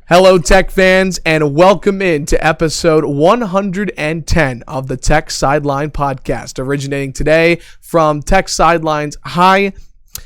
Hello, Tech fans, and welcome in to episode 110 of the Tech Sideline Podcast, originating today from Tech Sideline's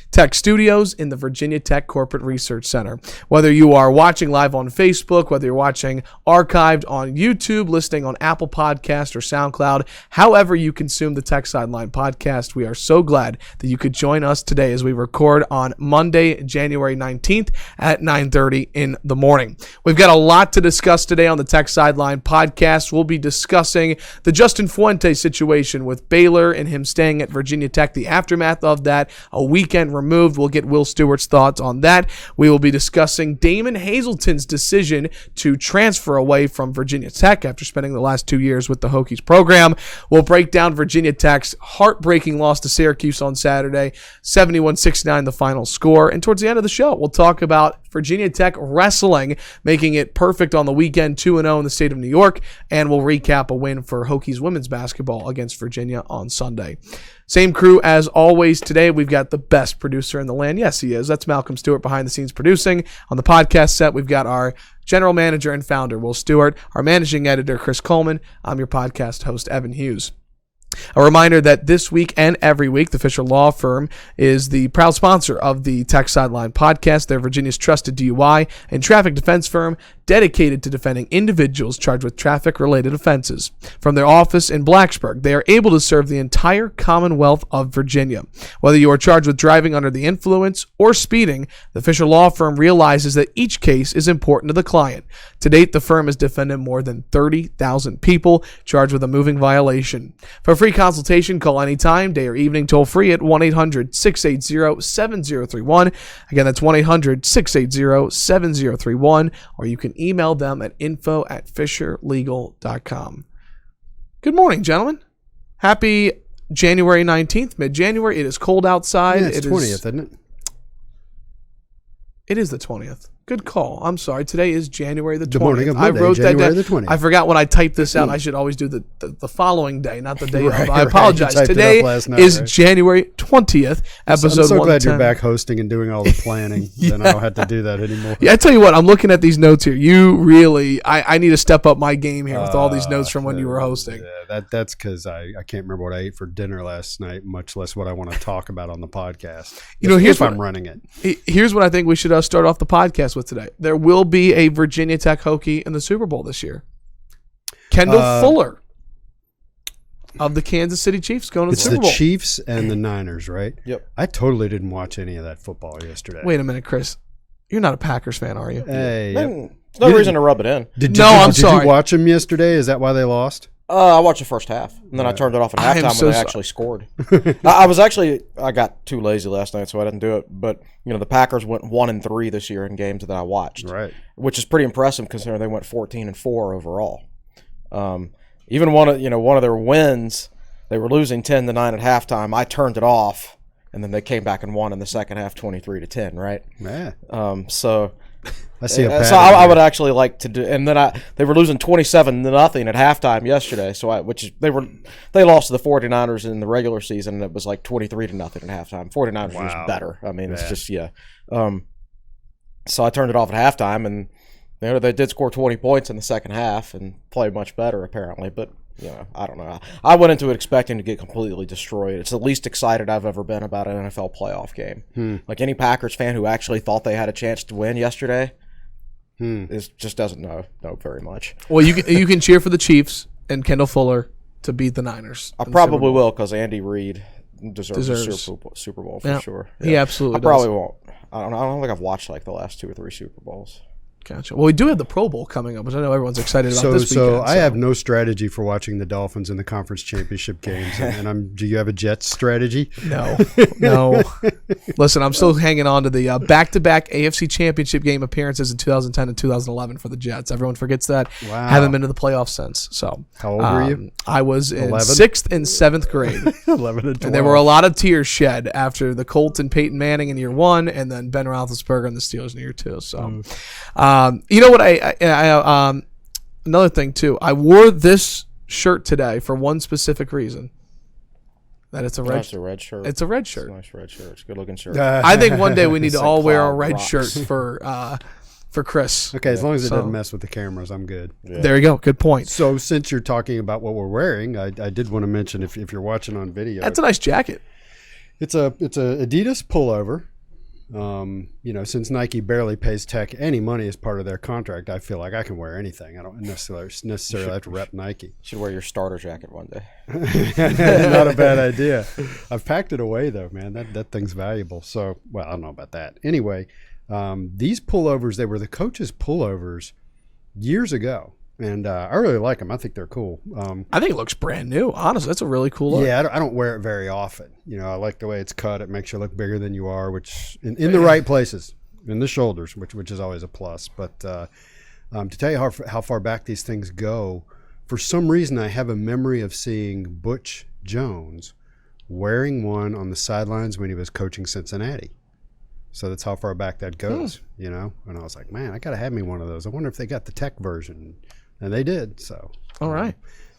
Tech Studios in the Virginia Tech Corporate Research Center. Whether you are watching live on Facebook, whether you're watching archived on YouTube, listening on Apple Podcast or SoundCloud, however you consume the Tech Sideline Podcast, we are so glad that you could join us today as we record on Monday, January 19th at 9:30 in the morning. We've got a lot to discuss today on the Tech Sideline Podcast. We'll be discussing the Justin Fuente situation with Baylor and him staying at Virginia Tech, the aftermath of that, a weekend removed. We'll get Will Stewart's thoughts on that. We will be discussing Damon Hazelton's decision to transfer away from Virginia Tech after spending the last 2 years with the Hokies program. We'll break down Virginia Tech's heartbreaking loss to Syracuse on Saturday, 71-69 the final score. And towards the end of the show, we'll talk about Virginia Tech wrestling, making it perfect on the weekend, 2-0 in the state of New York. And we'll recap a win for Hokies women's basketball against Virginia on Sunday. Same crew as always today. We've got the best producer in the land. Yes, he is. That's Malcolm Stewart behind the scenes producing. On the podcast set, we've got our general manager and founder, Will Stewart, our managing editor, Chris Coleman. I'm your podcast host, Evan Hughes. A reminder that this week and every week, the Fisher Law Firm is the proud sponsor of the Tech Sideline Podcast. They're Virginia's trusted DUI and traffic defense firm dedicated to defending individuals charged with traffic-related offenses. From their office in Blacksburg, they are able to serve the entire Commonwealth of Virginia. Whether you are charged with driving under the influence or speeding, the Fisher Law Firm realizes that each case is important to the client. To date, the firm has defended more than 30,000 people charged with a moving violation. For a free consultation, call anytime, day or evening, toll free at 1-800-680-7031. Again, that's 1-800-680-7031, or you can email them at info@fisherlegal.com. Good morning, gentlemen. Happy January 19th, mid-January. It is cold outside. Yeah, it's 20th, isn't it? It is the 20th. Good call. I'm sorry. Today is January the 20th. The morning of Monday, I wrote January that the 20th. I forgot when I typed this out. I should always do the following day, not the day of. I Right. apologize. You typed it Today up last night, is right? January 20th, episode 110. I'm so glad you're back hosting and doing all the planning. Then I don't have to do that anymore. Yeah, I tell you what, I'm looking at these notes here. You really, I need to step up my game here with all these notes from when you were hosting. Yeah, that's because I can't remember what I ate for dinner last night, much less what I want to talk about on the podcast. Here's if I'm running it. Here's what I think we should start off the podcast with today. There will be a Virginia Tech Hokie in the Super Bowl this year. Kendall Fuller of the Kansas City Chiefs going to the Super Bowl. It's the Chiefs and the Niners, right? Yep. I totally didn't watch any of that football yesterday. Wait a minute, Chris. You're not a Packers fan, are you? Hey, There's no reason to rub it in. Did sorry. you watch them yesterday? Is that why they lost? I watched the first half, and then I turned it off at I am halftime so when they sorry. actually scored. I got too lazy last night, so I didn't do it. But the Packers went 1-3 this year in games that I watched, Right. which is pretty impressive considering they went 14-4 overall. Even one of their wins, they were losing 10-9 at halftime. I turned it off, and then they came back and won in the second half, 23-10. Right? Yeah. So. I see a pattern. So I would actually like to do, and then they were losing 27-0 at halftime yesterday. So they lost to the 49ers in the regular season, and it was like 23-0 at halftime. 49ers was better. I mean, it's just so I turned it off at halftime, and they did score 20 points in the second half and play much better apparently. But I don't know. I went into it expecting to get completely destroyed. It's the least excited I've ever been about an NFL playoff game. Like any Packers fan who actually thought they had a chance to win yesterday. Just doesn't know very much. Well, you can cheer for the Chiefs and Kendall Fuller to beat the Niners. I probably will because Andy Reid deserves a Super Bowl for sure. Yeah. He absolutely I probably won't. I don't think I've watched like the last 2 or 3 Super Bowls. Gotcha. Well, we do have the Pro Bowl coming up, which I know everyone's excited about this weekend. So I have no strategy for watching the Dolphins in the conference championship games. And do you have a Jets strategy? No. Listen, I'm still hanging on to the back-to-back AFC championship game appearances in 2010 and 2011 for the Jets. Everyone forgets that. Wow. Haven't been to the playoffs since. So how old were you? I was in 11? 6th and 7th grade. 11 and 12. And there were a lot of tears shed after the Colts and Peyton Manning in year 1, and then Ben Roethlisberger and the Steelers in year 2. So. You know what? I another thing too. I wore this shirt today for one specific reason. That it's a red. It's a red shirt. It's a red shirt. It's a nice red shirt. It's a good looking shirt. I think one day we need to all wear our red shirts for for Chris. Okay, as long as it doesn't mess with the cameras, I'm good. Yeah. There you go. Good point. So since you're talking about what we're wearing, I did want to mention if you're watching on video. That's a nice jacket. It's a Adidas pullover. Since Nike barely pays Tech any money as part of their contract, I feel like I can wear anything. I don't necessarily have to rep Nike. Should wear your starter jacket one day. Not a bad idea. I've packed it away though, man. That thing's valuable. So, well, I don't know about that. Anyway, these pullovers, they were the coaches' pullovers years ago. And I really like them. I think they're cool. I think it looks brand new. Honestly, that's a really cool look. Yeah, I don't wear it very often. I like the way it's cut. It makes you look bigger than you are, which in the right places, in the shoulders, which is always a plus. But to tell you how far back these things go, for some reason I have a memory of seeing Butch Jones wearing one on the sidelines when he was coaching Cincinnati. So that's how far back that goes, And I was like, man, I got to have me one of those. I wonder if they got the Tech version. And they did. So, all right.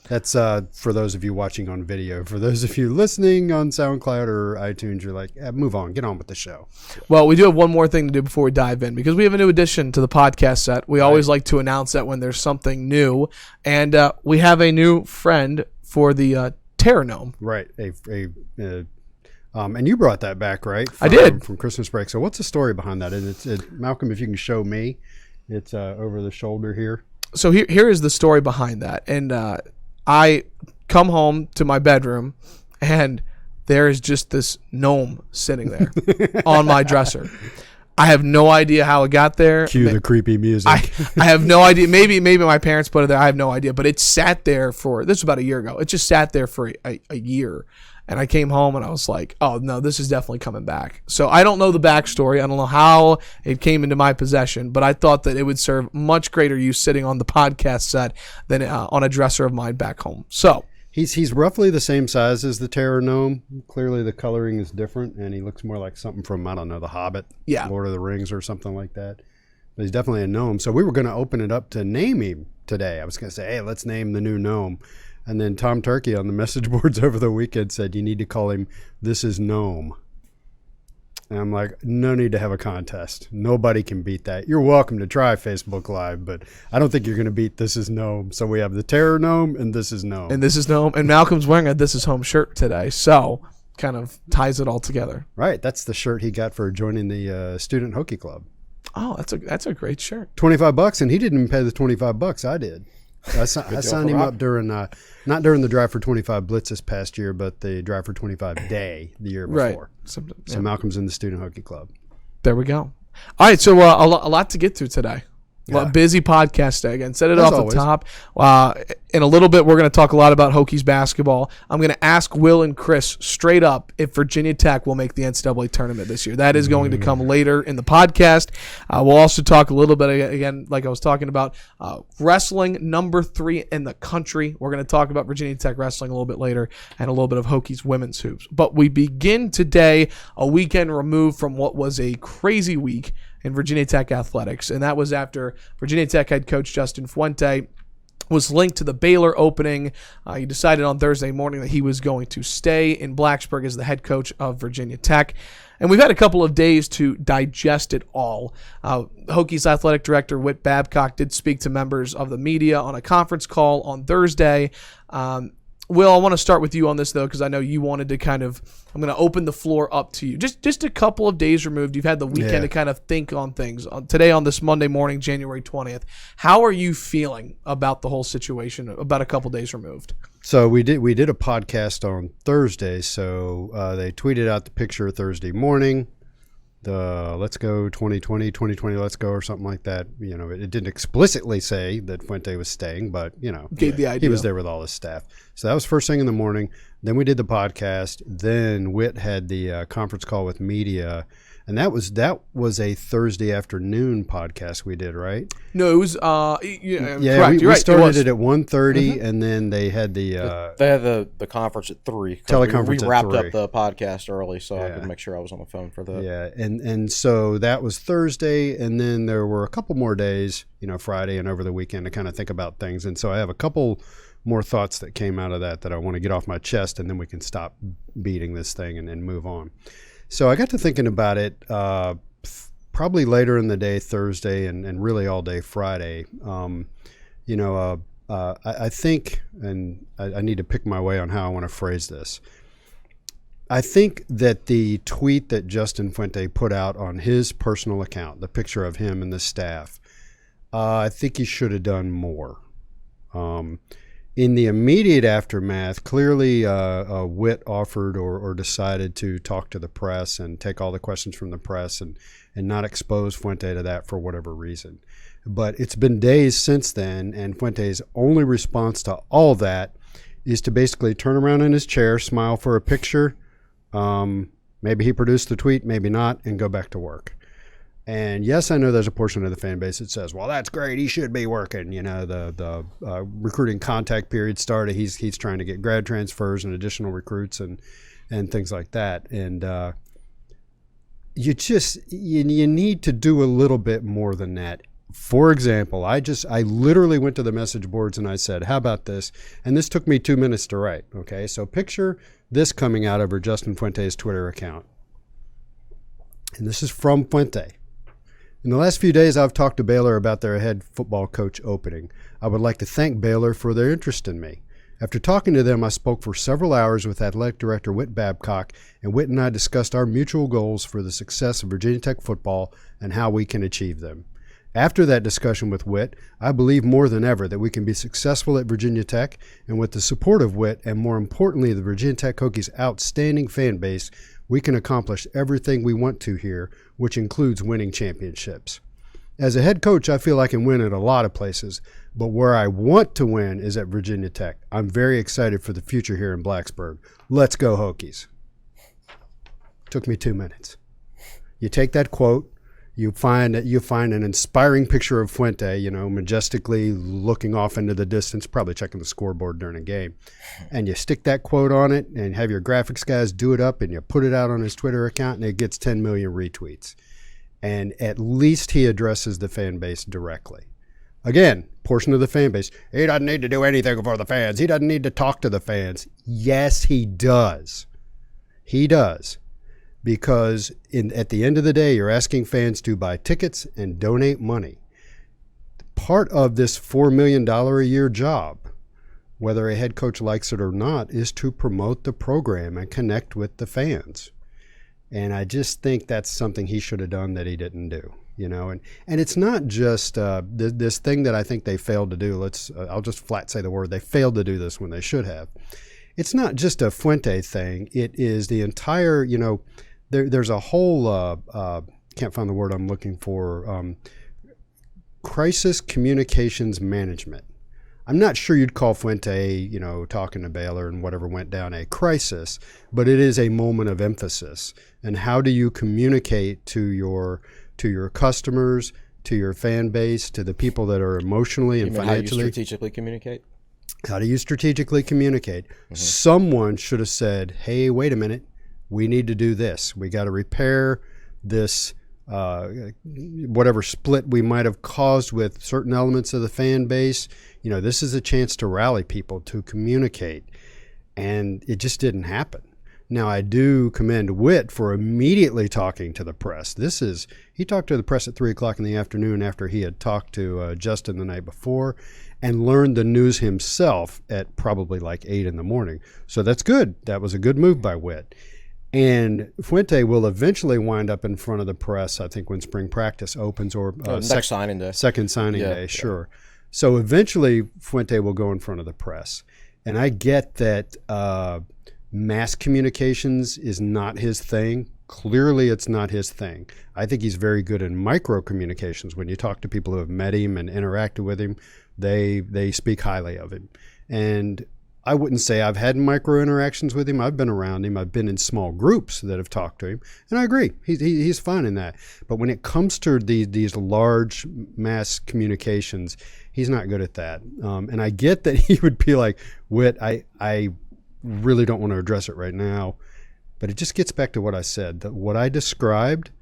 That's for those of you watching on video. For those of you listening on SoundCloud or iTunes, you're like, move on, get on with the show. Well, we do have one more thing to do before we dive in because we have a new addition to the podcast set. We always like to announce that when there's something new, and we have a new friend for the Terror Gnome. Right. And you brought that back, right? I did from Christmas break. So what's the story behind that? And it's Malcolm, if you can show me, it's over the shoulder here. So here is the story behind that. And I come home to my bedroom, and there is just this gnome sitting there on my dresser. I have no idea how it got there. Cue the creepy music. I have no idea. Maybe my parents put it there. I have no idea. But it sat there this was about a year ago. It just sat there for a year. And I came home and I was like, oh, no, this is definitely coming back. So I don't know the backstory. I don't know how it came into my possession, but I thought that it would serve much greater use sitting on the podcast set than on a dresser of mine back home. So he's roughly the same size as the Terror Gnome. Clearly the coloring is different, and he looks more like something from, I don't know, The Hobbit, Lord of the Rings or something like that. But he's definitely a gnome. So we were going to open it up to name him today. I was going to say, hey, let's name the new gnome. And then Tom Turkey on the message boards over the weekend said, you need to call him This Is Gnome. And I'm like, no need to have a contest. Nobody can beat that. You're welcome to try Facebook Live, but I don't think you're going to beat This Is Gnome. So we have the Terror Gnome and This Is Gnome. And This Is Gnome. And Malcolm's wearing a This Is Home shirt today. So kind of ties it all together. Right. That's the shirt he got for joining the Student Hokie Club. Oh, that's a great shirt. $25, and he didn't even pay the $25. I did. I signed him up during not during the Drive for 25 Blitz this past year, but the Drive for 25 Day the year before. Right. So Malcolm's in the Student Hokie Club. There we go. All right, so a lot to get through today. Busy podcast day again. Set it off the top. In a little bit, we're going to talk a lot about Hokies basketball. I'm going to ask Will and Chris straight up if Virginia Tech will make the NCAA tournament this year. That is going to come later in the podcast. We'll also talk a little bit, again, like I was talking about, wrestling, number 3 in the country. We're going to talk about Virginia Tech wrestling a little bit later and a little bit of Hokies women's hoops. But we begin today a weekend removed from what was a crazy week in Virginia Tech athletics, and that was after Virginia Tech head coach Justin Fuente was linked to the Baylor opening. He decided on Thursday morning that he was going to stay in Blacksburg as the head coach of Virginia Tech. And we've had a couple of days to digest it all. Hokies athletic director Whit Babcock did speak to members of the media on a conference call on Thursday. Will, I want to start with you on this, though, because I know you wanted to I'm going to open the floor up to you. Just a couple of days removed. You've had the weekend to kind of think on things. Today, on this Monday morning, January 20th, how are you feeling about the whole situation about a couple days removed? So we did a podcast on Thursday. So they tweeted out the picture Thursday morning. The Let's Go 2020, Let's Go or something like that. It didn't explicitly say that Fuente was staying, but, gave the idea. He was there with all his staff. So that was first thing in the morning. Then we did the podcast. Then Whit had the conference call with media. And that was a Thursday afternoon podcast we did, right? No, it was correct. We started it at 1:30, and then they had the conference at 3. Teleconference. We wrapped up the podcast early, so I could make sure I was on the phone for that. Yeah, and so that was Thursday, and then there were a couple more days, Friday and over the weekend to kind of think about things. And so I have a couple more thoughts that came out of that I want to get off my chest, and then we can stop beating this thing and move on. So I got to thinking about it probably later in the day, Thursday, and really all day Friday. I think, and I need to pick my way on how I want to phrase this. I think that the tweet that Justin Fuente put out on his personal account, the picture of him and the staff, I think he should have done more. In the immediate aftermath, clearly Witt offered or decided to talk to the press and take all the questions from the press and not expose Fuente to that for whatever reason. But it's been days since then, and Fuente's only response to all that is to basically turn around in his chair, smile for a picture, maybe he produced the tweet, maybe not, and go back to work. And yes, I know there's a portion of the fan base that says, well, that's great, he should be working. The recruiting contact period started. He's trying to get grad transfers and additional recruits and things like that. And you need to do a little bit more than that. For example, I literally went to the message boards and I said, how about this? And this took me 2 minutes to write. Okay, so picture this coming out over Justin Fuente's Twitter account. And this is from Fuente. In the last few days, I've talked to Baylor about their head football coach opening. I would like to thank Baylor for their interest in me. After talking to them, I spoke for several hours with Athletic Director Whit Babcock, and Whit and I discussed our mutual goals for the success of Virginia Tech football and how we can achieve them. After that discussion with Whit, I believe more than ever that we can be successful at Virginia Tech, and with the support of Whit, and more importantly, the Virginia Tech Hokies' outstanding fan base, we can accomplish everything we want to here, which includes winning championships. As a head coach, I feel I can win at a lot of places, but where I want to win is at Virginia Tech. I'm very excited for the future here in Blacksburg. Let's go Hokies. Took me 2 minutes. You take that quote, you find an inspiring picture of Fuente, majestically looking off into the distance, probably checking the scoreboard during a game. And you stick that quote on it and have your graphics guys do it up and you put it out on his Twitter account and it gets 10 million retweets. And at least he addresses the fan base directly. Again, portion of the fan base, he doesn't need to do anything for the fans. He doesn't need to talk to the fans. Yes, he does. He does. Because at the end of the day, you're asking fans to buy tickets and donate money. Part of this $4 million a year job, whether a head coach likes it or not, is to promote the program and connect with the fans. And I just think that's something he should have done that he didn't do. And it's not just this thing that I think they failed to do. I'll just flat say the word. They failed to do this when they should have. It's not just a Fuente thing. It is the entire, there's a whole, can't find the word I'm looking for, crisis communications management. I'm not sure you'd call Fuente, talking to Baylor and whatever went down a crisis, but it is a moment of emphasis. And how do you communicate to your customers, to your fan base, to the people that are emotionally and financially? How you strategically communicate? How do you strategically communicate? Mm-hmm. Someone should have said, hey, wait a minute. We need to do this. We got to repair this, whatever split we might have caused with certain elements of the fan base. This is a chance to rally people, to communicate. And it just didn't happen. Now, I do commend Whit for immediately talking to the press. He talked to the press at 3 o'clock in the afternoon after he had talked to Justin the night before and learned the news himself at probably like 8 in the morning. So that's good. That was a good move by Whit. And Fuente will eventually wind up in front of the press, I think, when spring practice opens or signing day. Second signing day, sure. So eventually Fuente will go in front of the press. And I get that mass communications is not his thing. Clearly it's not his thing. I think he's very good in micro communications. When you talk to people who have met him and interacted with him, they speak highly of him. And I wouldn't say I've had micro interactions with him. I've been around him. I've been in small groups that have talked to him. And I agree. He's fine in that. But when it comes to these large mass communications, he's not good at that. And I get that he would be like, Whit, I really don't want to address it right now. But it just gets back to what I said. What I described,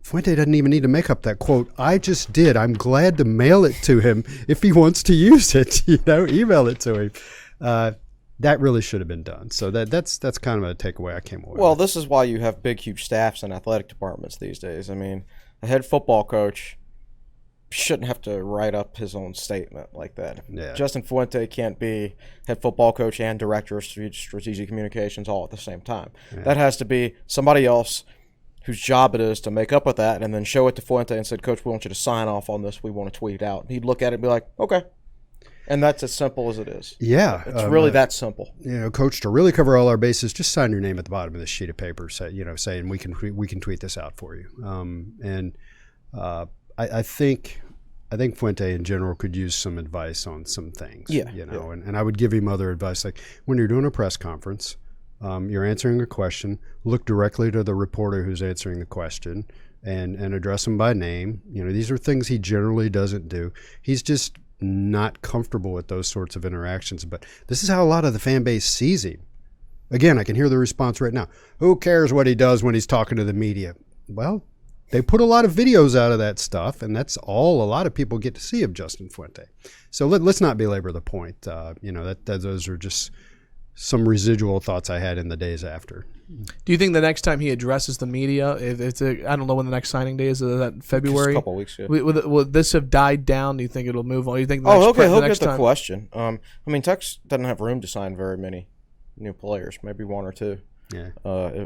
Fuente doesn't even need to make up that quote. I just did. I'm glad to mail it to him if he wants to use it. Email it to him. That really should have been done. So that's kind of a takeaway I came away Well, with. this is why you have big, huge staffs in athletic departments these days. I mean, a head football coach shouldn't have to write up his own statement like that. Yeah. Justin Fuente can't be head football coach and director of strategic communications all at the same time. Yeah. That has to be somebody else whose job it is to make up with that and then show it to Fuente and said, Coach, we want you to sign off on this. We want to tweet it out. And he'd look at it and be like, okay. And that's as simple as it is. Yeah. It's really that simple. Coach, to really cover all our bases, just sign your name at the bottom of this sheet of paper, saying we can tweet this out for you. I think Fuente in general could use some advice on some things. Yeah. And I would give him other advice, like when you're doing a press conference, you're answering a question, look directly to the reporter who's answering the question and address them by name. These are things he generally doesn't do. He's just not comfortable with those sorts of interactions, but this is how a lot of the fan base sees him. Again, I can hear the response right now. Who cares what he does when he's talking to the media? Well, they put a lot of videos out of that stuff, and that's all a lot of people get to see of Justin Fuente. So let's not belabor the point. Those are just some residual thoughts I had in the days after. Do you think the next time he addresses the media, I don't know when the next signing day is, that February? Just a couple of weeks, yeah. Will this have died down? Do you think it'll move on? Do you think he'll get the question. Tech doesn't have room to sign very many new players, maybe one or two. Yeah.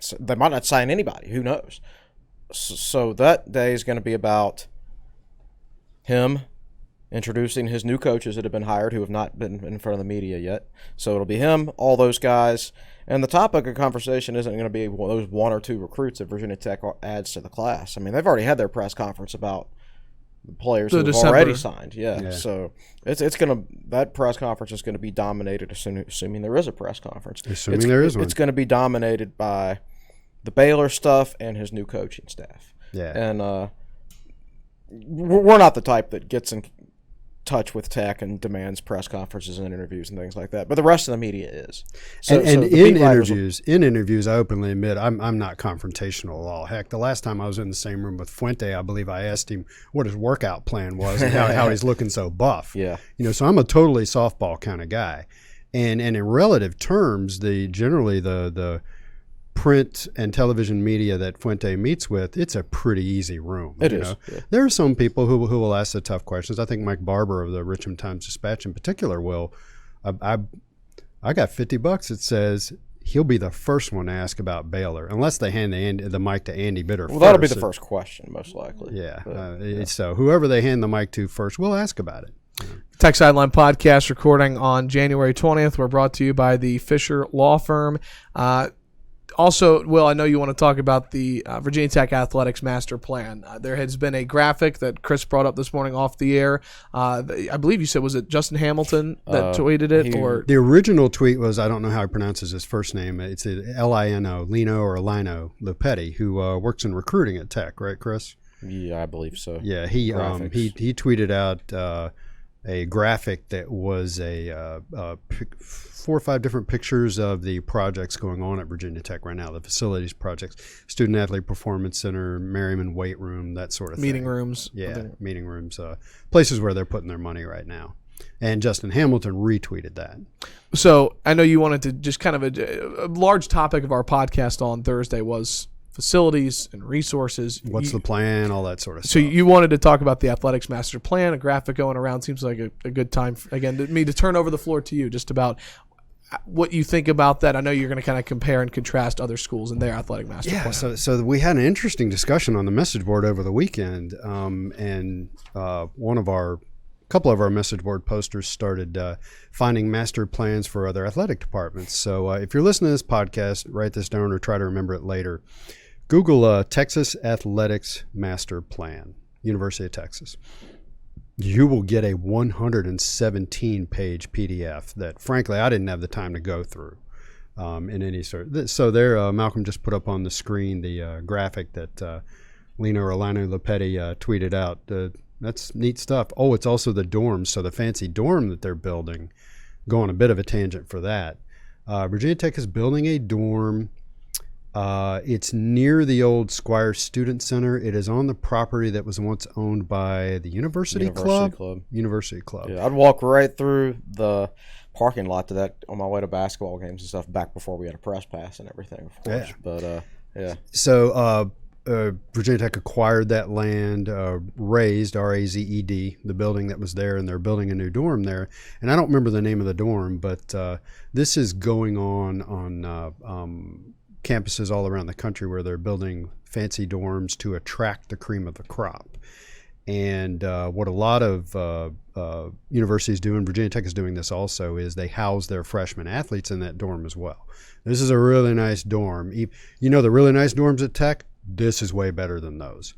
So they might not sign anybody. Who knows? So that day is going to be about him introducing his new coaches that have been hired who have not been in front of the media yet. So it'll be him, all those guys. And the topic of conversation isn't going to be those one or two recruits that Virginia Tech adds to the class. I mean, they've already had their press conference about the players who have already signed. Yeah. So it's going to – that press conference is going to be dominated, assuming there is a press conference. Assuming there is one. It's going to be dominated by the Baylor stuff and his new coaching staff. Yeah. And we're not the type that gets in touch with Tech and demands press conferences and interviews and things like that, but the rest of the media is. In interviews, I openly admit I'm not confrontational at all. Heck, the last time I was in the same room with Fuente, I believe I asked him what his workout plan was and how he's looking so buff. Yeah. So I'm a totally softball kind of guy, and in relative terms, generally the print and television media that Fuente meets with, it's a pretty easy room. It is. Yeah. There are some people who will ask the tough questions. I think Mike Barber of the Richmond Times-Dispatch in particular will. I got $50 that says he'll be the first one to ask about Baylor, unless they hand the mic to Andy Bitter first. Well, that'll be the first question, most likely. Yeah. So whoever they hand the mic to first, we'll ask about it. Tech Sideline Podcast recording on January 20th. We're brought to you by the Fisher Law Firm. Also, Will, I know you want to talk about the Virginia Tech Athletics Master Plan. There has been a graphic that Chris brought up this morning off the air. I believe you said, was it Justin Hamilton that tweeted it? Or the original tweet was, I don't know how he pronounces his first name. It's Lino Lopetti, who works in recruiting at Tech, right, Chris? Yeah, I believe so. Yeah, he tweeted out a graphic that was 4 or 5 different pictures of the projects going on at Virginia Tech right now, the facilities projects, Student Athlete Performance Center, Merriman Weight Room, that sort of thing. Meeting rooms. Yeah, meeting rooms, places where they're putting their money right now. And Justin Hamilton retweeted that. So I know you wanted to just kind of a large topic of our podcast on Thursday was facilities and resources. What's the plan, all that sort of stuff. So you wanted to talk about the Athletics Master Plan, a graphic going around. Seems like a good time, to turn over the floor to you just about what you think about that. I know you're going to kind of compare and contrast other schools and their athletic master plan. Yeah, so we had an interesting discussion on the message board over the weekend, and couple of our message board posters started finding master plans for other athletic departments. So if you're listening to this podcast, write this down or try to remember it later. Google Texas Athletics Master Plan, University of Texas. You will get a 117-page PDF that, frankly, I didn't have the time to go through in any sort. So there, Malcolm just put up on the screen the graphic that Lino Lopetti tweeted out. That's neat stuff. Oh, it's also the dorms. So the fancy dorm that they're building, go on a bit of a tangent for that. Virginia Tech is building a dorm It's near the old Squire Student Center. It is on the property that was once owned by the University Club. University Club. Yeah, I'd walk right through the parking lot to that on my way to basketball games and stuff back before we had a press pass and everything, of course. Yeah. But, yeah. So Virginia Tech acquired that land, razed, R-A-Z-E-D, the building that was there, and they're building a new dorm there. And I don't remember the name of the dorm, but this is going on campuses all around the country where they're building fancy dorms to attract the cream of the crop. And what a lot of universities do, and Virginia Tech is doing this also, is they house their freshman athletes in that dorm as well. This is a really nice dorm. You know the really nice dorms at Tech? This is way better than those.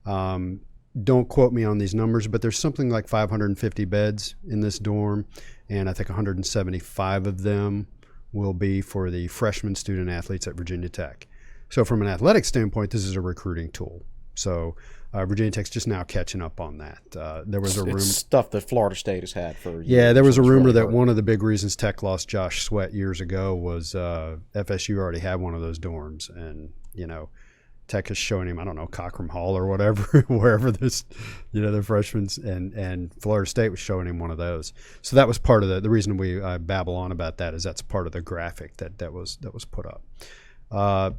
Don't quote me on these numbers, but there's something like 550 beds in this dorm, and I think 175 of them will be for the freshman student athletes at Virginia Tech. So from an athletic standpoint, this is a recruiting tool. So Virginia Tech's just now catching up on that. There was a rumor, stuff that Florida State has had for years. Yeah, there was a rumor that one of the big reasons Tech lost Josh Sweat years ago was FSU already had one of those dorms, and Tech is showing him, I don't know, Cockram Hall or whatever, wherever this, the freshmen, and Florida State was showing him one of those. So that was part of the reason we babble on about that is that's part of the graphic that was put up.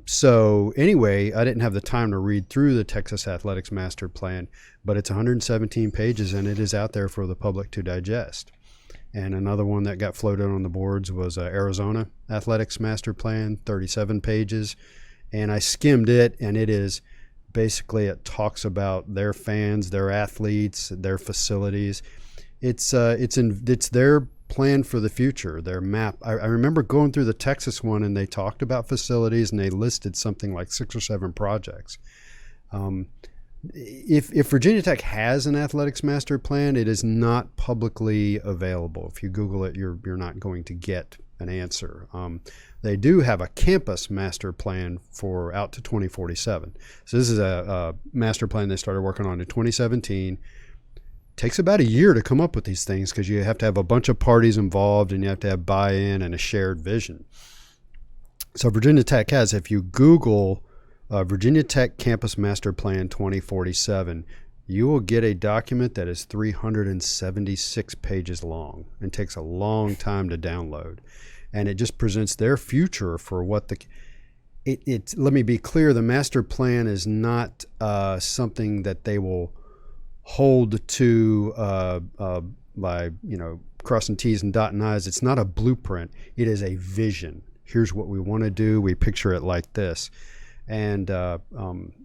So anyway, I didn't have the time to read through the Texas Athletics Master Plan, but it's 117 pages and it is out there for the public to digest. And another one that got floated on the boards was Arizona Athletics Master Plan, 37 pages. And I skimmed it, and it is basically, it talks about their fans, their athletes, their facilities. It's their plan for the future, their map. I remember going through the Texas one, and they talked about facilities, and they listed something like 6 or 7 projects. If Virginia Tech has an athletics master plan, it is not publicly available. If you Google it, you're not going to get an answer. They do have a campus master plan for out to 2047. So this is a master plan they started working on in 2017. Takes about a year to come up with these things because you have to have a bunch of parties involved and you have to have buy-in and a shared vision. So Virginia Tech has, if you Google Virginia Tech Campus Master Plan 2047, you will get a document that is 376 pages long and takes a long time to download. And it just presents their future for what let me be clear, the master plan is not something that they will hold to by crossing T's and dotting I's. It's not a blueprint. It is a vision. Here's what we want to do. We picture it like this. And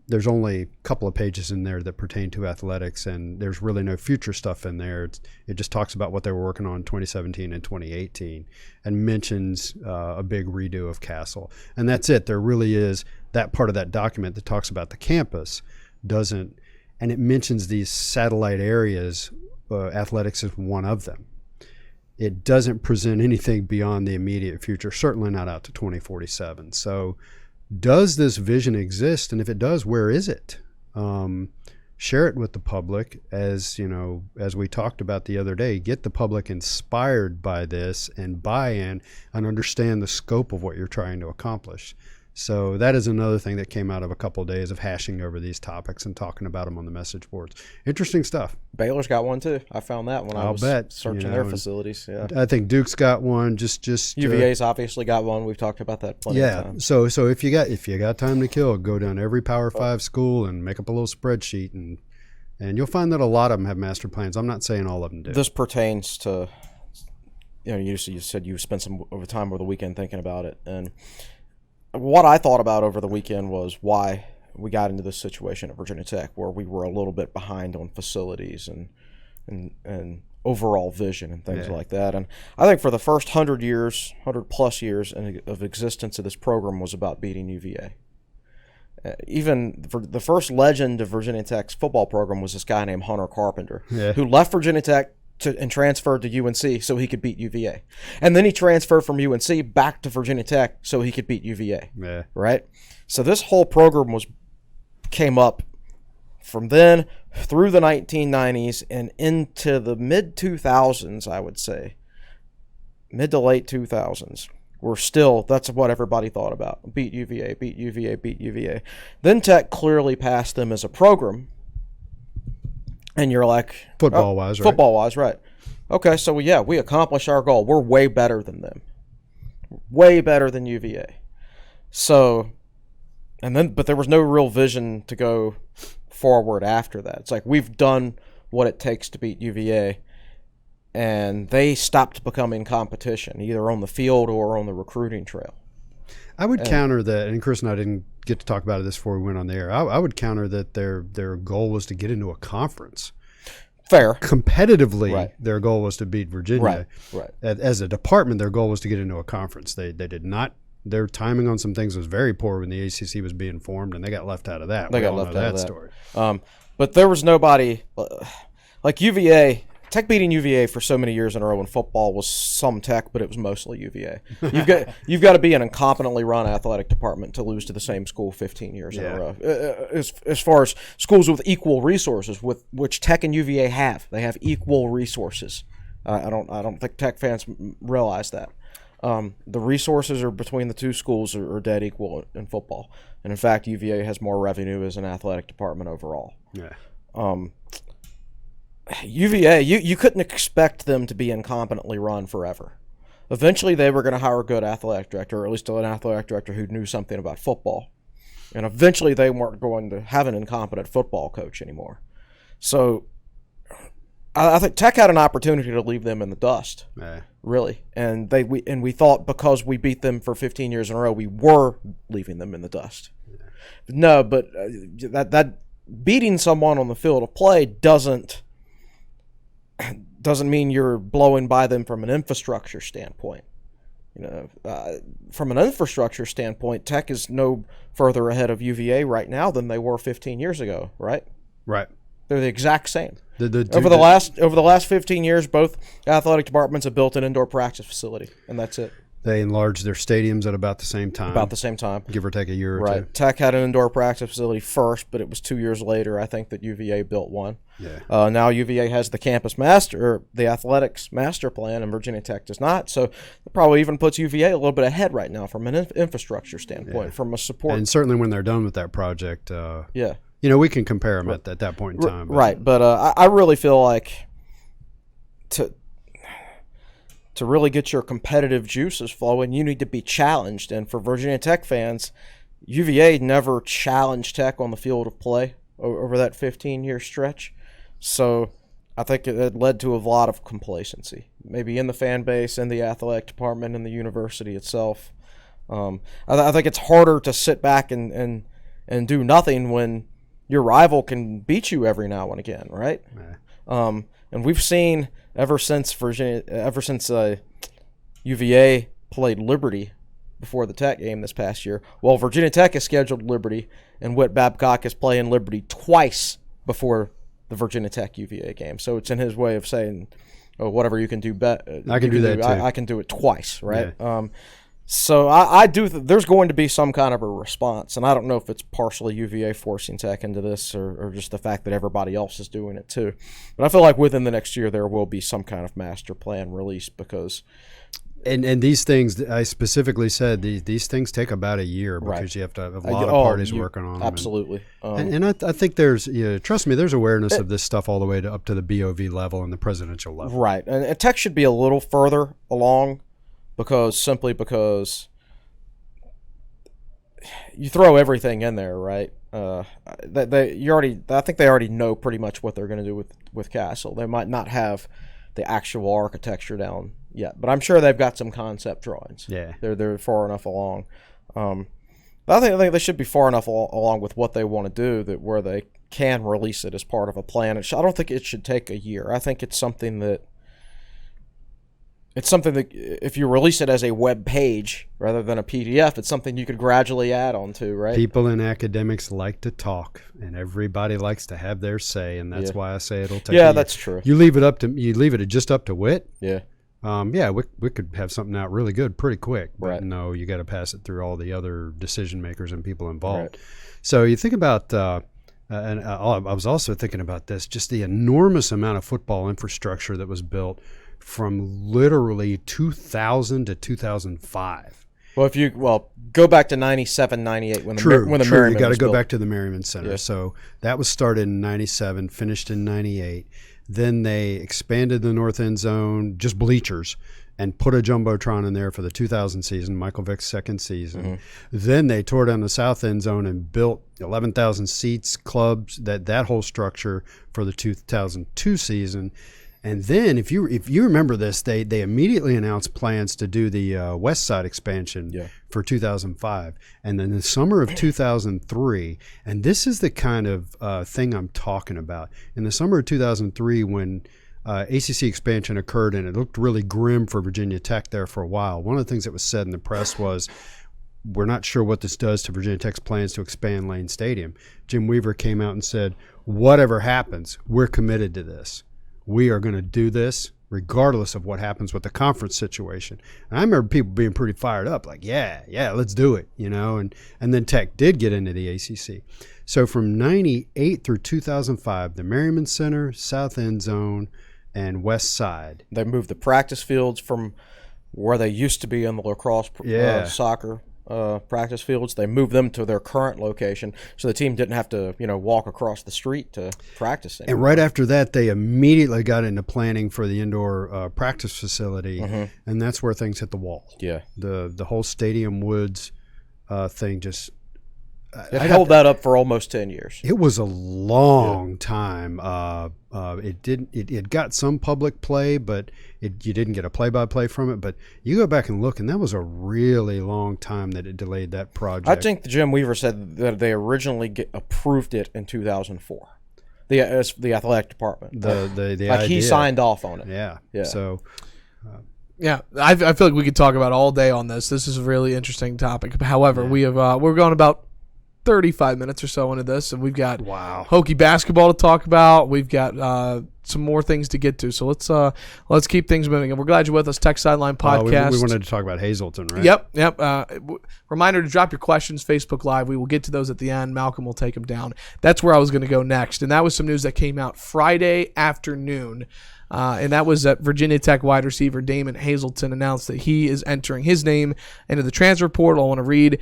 there's only a couple of pages in there that pertain to athletics, and there's really no future stuff in there. It just talks about what they were working on in 2017 and 2018 and mentions a big redo of Castle. And that's it. There really is that part of that document that talks about the campus doesn't, and it mentions these satellite areas. Athletics is one of them. It doesn't present anything beyond the immediate future, certainly not out to 2047. So does this vision exist? And if it does, where is it? Share it with the public, as we talked about the other day. Get the public inspired by this and buy in and understand the scope of what you're trying to accomplish. So that is another thing that came out of a couple of days of hashing over these topics and talking about them on the message boards. Interesting stuff. Baylor's got one too. I found that when I was searching their facilities. Yeah, I think Duke's got one. Just UVA's obviously got one. We've talked about that plenty of times. So if you got time to kill, go down every Power 5 school and make up a little spreadsheet, and you'll find that a lot of them have master plans. I'm not saying all of them do. This pertains to, you said you spent some time over the weekend thinking about it, and what I thought about over the weekend was why we got into this situation at Virginia Tech where we were a little bit behind on facilities and overall vision and things like that. And I think for the first 100 plus years of existence of this program was about beating UVA. Even for the first legend of Virginia Tech's football program was this guy named Hunter Carpenter, who left Virginia Tech and transferred to UNC so he could beat UVA. And then he transferred from UNC back to Virginia Tech so he could beat UVA. Yeah. Right? So this whole program came up from then through the 1990s and into the mid-2000s, I would say. Mid to late 2000s. That's what everybody thought about. Beat UVA, beat UVA, beat UVA. Then Tech clearly passed them as a program. And you're like... Football-wise, right? Football-wise, right. Okay, so we accomplished our goal. We're way better than them. Way better than UVA. So, but there was no real vision to go forward after that. It's like, we've done what it takes to beat UVA. And they stopped becoming competition, either on the field or on the recruiting trail. I would counter that, and Chris and I didn't get to talk about this before we went on the air. I would counter that their goal was to get into a conference. Fair. Competitively, right. Their goal was to beat Virginia. Right. As a department, their goal was to get into a conference. They did not. Their timing on some things was very poor when the ACC was being formed, and they got left out of that. They got left out of that story. But there was nobody like UVA. Tech beating UVA for so many years in a row in football was some Tech, but it was mostly UVA. You've got to be an incompetently run athletic department to lose to the same school 15 years in a row. As far as schools with equal resources, with which Tech and UVA have, they have equal resources. I don't think Tech fans realize that. The resources are between the two schools are dead equal in football, and in fact, UVA has more revenue as an athletic department overall. Yeah. UVA, you couldn't expect them to be incompetently run forever. Eventually, they were going to hire a good athletic director, or at least an athletic director who knew something about football. And eventually, they weren't going to have an incompetent football coach anymore. So, I think Tech had an opportunity to leave them in the dust, really. And we thought because we beat them for 15 years in a row, we were leaving them in the dust. No, but that beating someone on the field of play doesn't mean you're blowing by them from an infrastructure standpoint. From an infrastructure standpoint, Tech is no further ahead of UVA right now than they were 15 years ago, right? Right. They're the exact same. Over the last 15 years, both athletic departments have built an indoor practice facility, and that's it. They enlarged their stadiums at about the same time. Give or take a year or two. Tech had an indoor practice facility first, but it was 2 years later, I think, that UVA built one. Yeah. Now UVA has the campus master, or the athletics master plan, and Virginia Tech does not. So it probably even puts UVA a little bit ahead right now from an infrastructure standpoint, from a support. And certainly when they're done with that project, we can compare them at that point in time. Right, but I really feel like to really get your competitive juices flowing, you need to be challenged. And for Virginia Tech fans, UVA never challenged Tech on the field of play over that 15-year stretch. So I think it led to a lot of complacency, maybe in the fan base, in the athletic department, in the university itself. I think it's harder to sit back and do nothing when your rival can beat you every now and again, right? Yeah. And we've seen ever since UVA played Liberty before the Tech game this past year. Well, Virginia Tech has scheduled Liberty, and Whit Babcock is playing Liberty twice before the Virginia Tech UVA game. So it's in his way of saying, "Oh, whatever you can do, I can do that too. I can do it twice, right?" Yeah. So I do. There's going to be some kind of a response, and I don't know if it's partially UVA forcing Tech into this, or just the fact that everybody else is doing it too. But I feel like within the next year there will be some kind of master plan released because. And these things, I specifically said these things take about a year because you have to have a lot of parties working on them. Absolutely. And I think there's, trust me, there's awareness of this stuff all the way up to the BOV level and the presidential level. Right, and Tech should be a little further along. Because you throw everything in there, right? I think they already know pretty much what they're going to do with Castle. They might not have the actual architecture down yet, but I'm sure they've got some concept drawings. Yeah, they're far enough along. I think they should be far enough along with what they want to do where they can release it as part of a plan. I don't think it should take a year. I think it's something that if you release it as a web page rather than a PDF, it's something you could gradually add on to, right? People in academics like to talk, and everybody likes to have their say, and that's why I say it'll take. Yeah, that's true. You leave it just up to Whit. Yeah. We could have something out really good pretty quick, but right. No, you got to pass it through all the other decision makers and people involved. Right. So you think about. I was also thinking about this, just the enormous amount of football infrastructure that was built from literally 2000 to 2005. Well, go back to 97, 98 when the Merriman you got to go built. back to the Merriman Center. Yeah. So that was started in 97, finished in 98. Then they expanded the north end zone, just bleachers, and put a jumbotron in there for the 2000 season, Michael Vick's second season. Mm-hmm. Then they tore down the south end zone and built 11,000 seats, clubs, that whole structure for the 2002 season. And then, if you remember this, they immediately announced plans to do the West Side expansion for 2005. And then the summer of 2003, and this is the kind of thing I'm talking about. In the summer of 2003, when ACC expansion occurred and it looked really grim for Virginia Tech there for a while, one of the things that was said in the press was, we're not sure what this does to Virginia Tech's plans to expand Lane Stadium. Jim Weaver came out and said, whatever happens, we're committed to this. We are going to do this regardless of what happens with the conference situation. And I remember people being pretty fired up, like, yeah, let's do it, and then Tech did get into the ACC. So from 98 through 2005, the Merriman Center, South End Zone, and West Side. They moved the practice fields from where they used to be in the lacrosse soccer practice fields. They moved them to their current location, so the team didn't have to, walk across the street to practice anymore. And right after that, they immediately got into planning for the indoor practice facility, and that's where things hit the wall. Yeah, the whole Stadium Woods thing just it held that up for almost 10 years. It was a long time. It got some public play, but you didn't get a play-by-play from it. But you go back and look, and that was a really long time that it delayed that project. I think Jim Weaver said that they originally approved it in 2004. The athletic department. The like he signed off on it. Yeah. So. Yeah, I feel like we could talk about all day on this. This is a really interesting topic. However, we're going about 35 minutes or so into this, and we've got Hokie basketball to talk about. We've got some more things to get to, so let's keep things moving. And we're glad you're with us. Tech Sideline Podcast. We wanted to talk about Hazleton, right? Yep. Reminder to drop your questions, Facebook Live. We will get to those at the end. Malcolm will take them down. That's where I was going to go next, and that was some news that came out Friday afternoon. And that was that Virginia Tech wide receiver Damon Hazleton announced that he is entering his name into the transfer portal. I want to read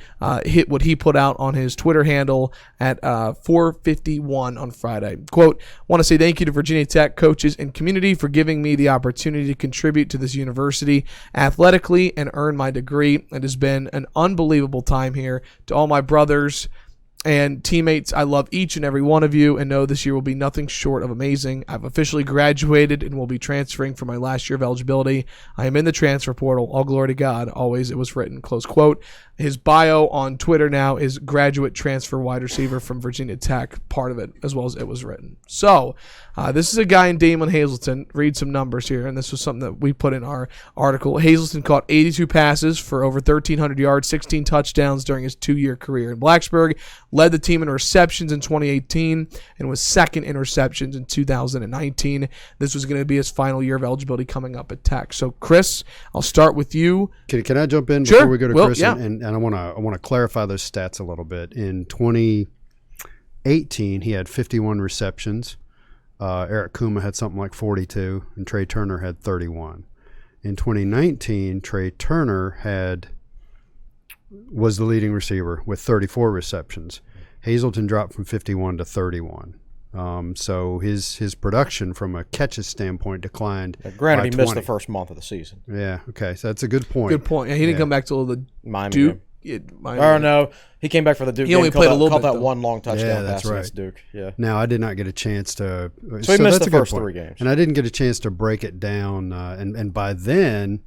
what he put out on his Twitter handle at 4:51 on Friday. Quote, want to say thank you to Virginia Tech coaches and community for giving me the opportunity to contribute to this university athletically and earn my degree. It has been an unbelievable time here. To all my brothers and teammates, I love each and every one of you and know this year will be nothing short of amazing. I've officially graduated and will be transferring for my last year of eligibility. I am in the transfer portal. All glory to God. Always it was written. Close quote. His bio on Twitter now is graduate transfer wide receiver from Virginia Tech, part of it, as well as it was written. So this is a guy in Damon Hazleton. Read some numbers here, and this was something that we put in our article. Hazleton caught 82 passes for over 1,300 yards, 16 touchdowns during his 2-year career in Blacksburg, led the team in receptions in 2018, and was second in receptions in 2019. This was going to be his final year of eligibility coming up at Tech. So, Chris, I'll start with you. Can I jump in before we go to Chris? Yeah. And I want to clarify those stats a little bit. In 2018, he had 51 receptions. Eric Kuma had something like 42, and Trey Turner had 31. In 2019, Trey Turner was the leading receiver with 34 receptions. Hazleton dropped from 51 to 31. So his production from a catches standpoint declined. Granted, he missed the first month of the season. Yeah. Okay. So that's a good point. Good point. Yeah, he didn't come back till the Miami Duke. No, he came back for the Duke. He only played a little bit. That one long touchdown pass right. against Duke. Yeah. Now I did not get a chance to. So he missed the first 3 games, and I didn't get a chance to break it down. And by then,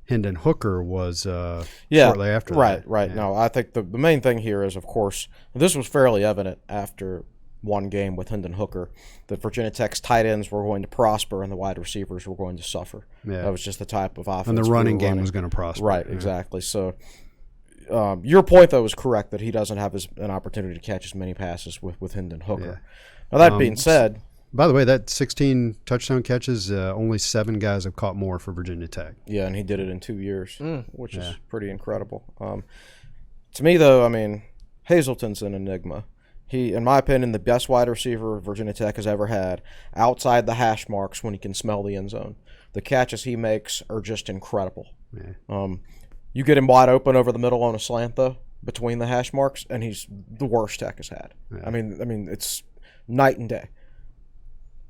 Hendon Hooker was shortly after that. Right. Yeah. No, I think the main thing here is, of course, this was fairly evident after one game with Hendon Hooker that Virginia Tech's tight ends were going to prosper and the wide receivers were going to suffer. Yeah. That was just the type of offense. And the running game was going to prosper. Right, exactly. So your point, though, is correct that he doesn't have an opportunity to catch as many passes with Hendon Hooker. Yeah. Now, that being said. By the way, that 16 touchdown catches, only 7 guys have caught more for Virginia Tech. Yeah, and he did it in 2 years, which is pretty incredible. To me, though, I mean, Hazleton's an enigma. He, in my opinion, the best wide receiver Virginia Tech has ever had outside the hash marks when he can smell the end zone. The catches he makes are just incredible. Yeah. You get him wide open over the middle on a slant, though, between the hash marks, and he's the worst Tech has had. Yeah. I mean, it's night and day.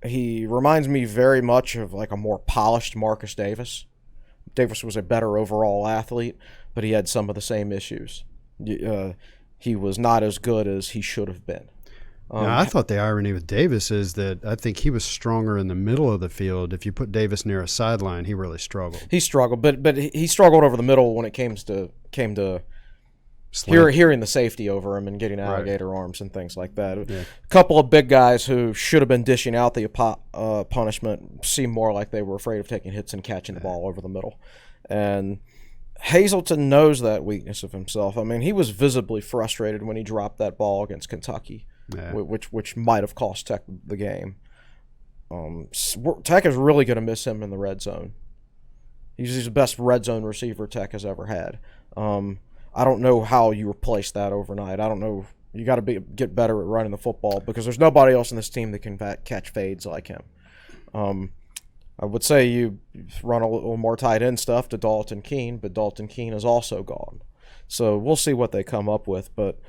He reminds me very much of like a more polished Marcus Davis. Davis was a better overall athlete, but he had some of the same issues. He was not as good as he should have been. Now, I thought the irony with Davis is that I think he was stronger in the middle of the field. If you put Davis near a sideline, he really struggled. He struggled, but he struggled over the middle when it came to hearing the safety over him and getting alligator arms and things like that. Yeah. A couple of big guys who should have been dishing out the punishment seemed more like they were afraid of taking hits and catching the ball over the middle. And Hazelton knows that weakness of himself. I mean, he was visibly frustrated when he dropped that ball against Kentucky, which might have cost Tech the game. Tech is really going to miss him in the red zone. He's the best red zone receiver Tech has ever had. I don't know how you replace that overnight. I don't know. You got to get better at running the football because there's nobody else in this team that can catch fades like him. I would say you run a little more tight end stuff to Dalton Keene, but Dalton Keene is also gone. So we'll see what they come up with. But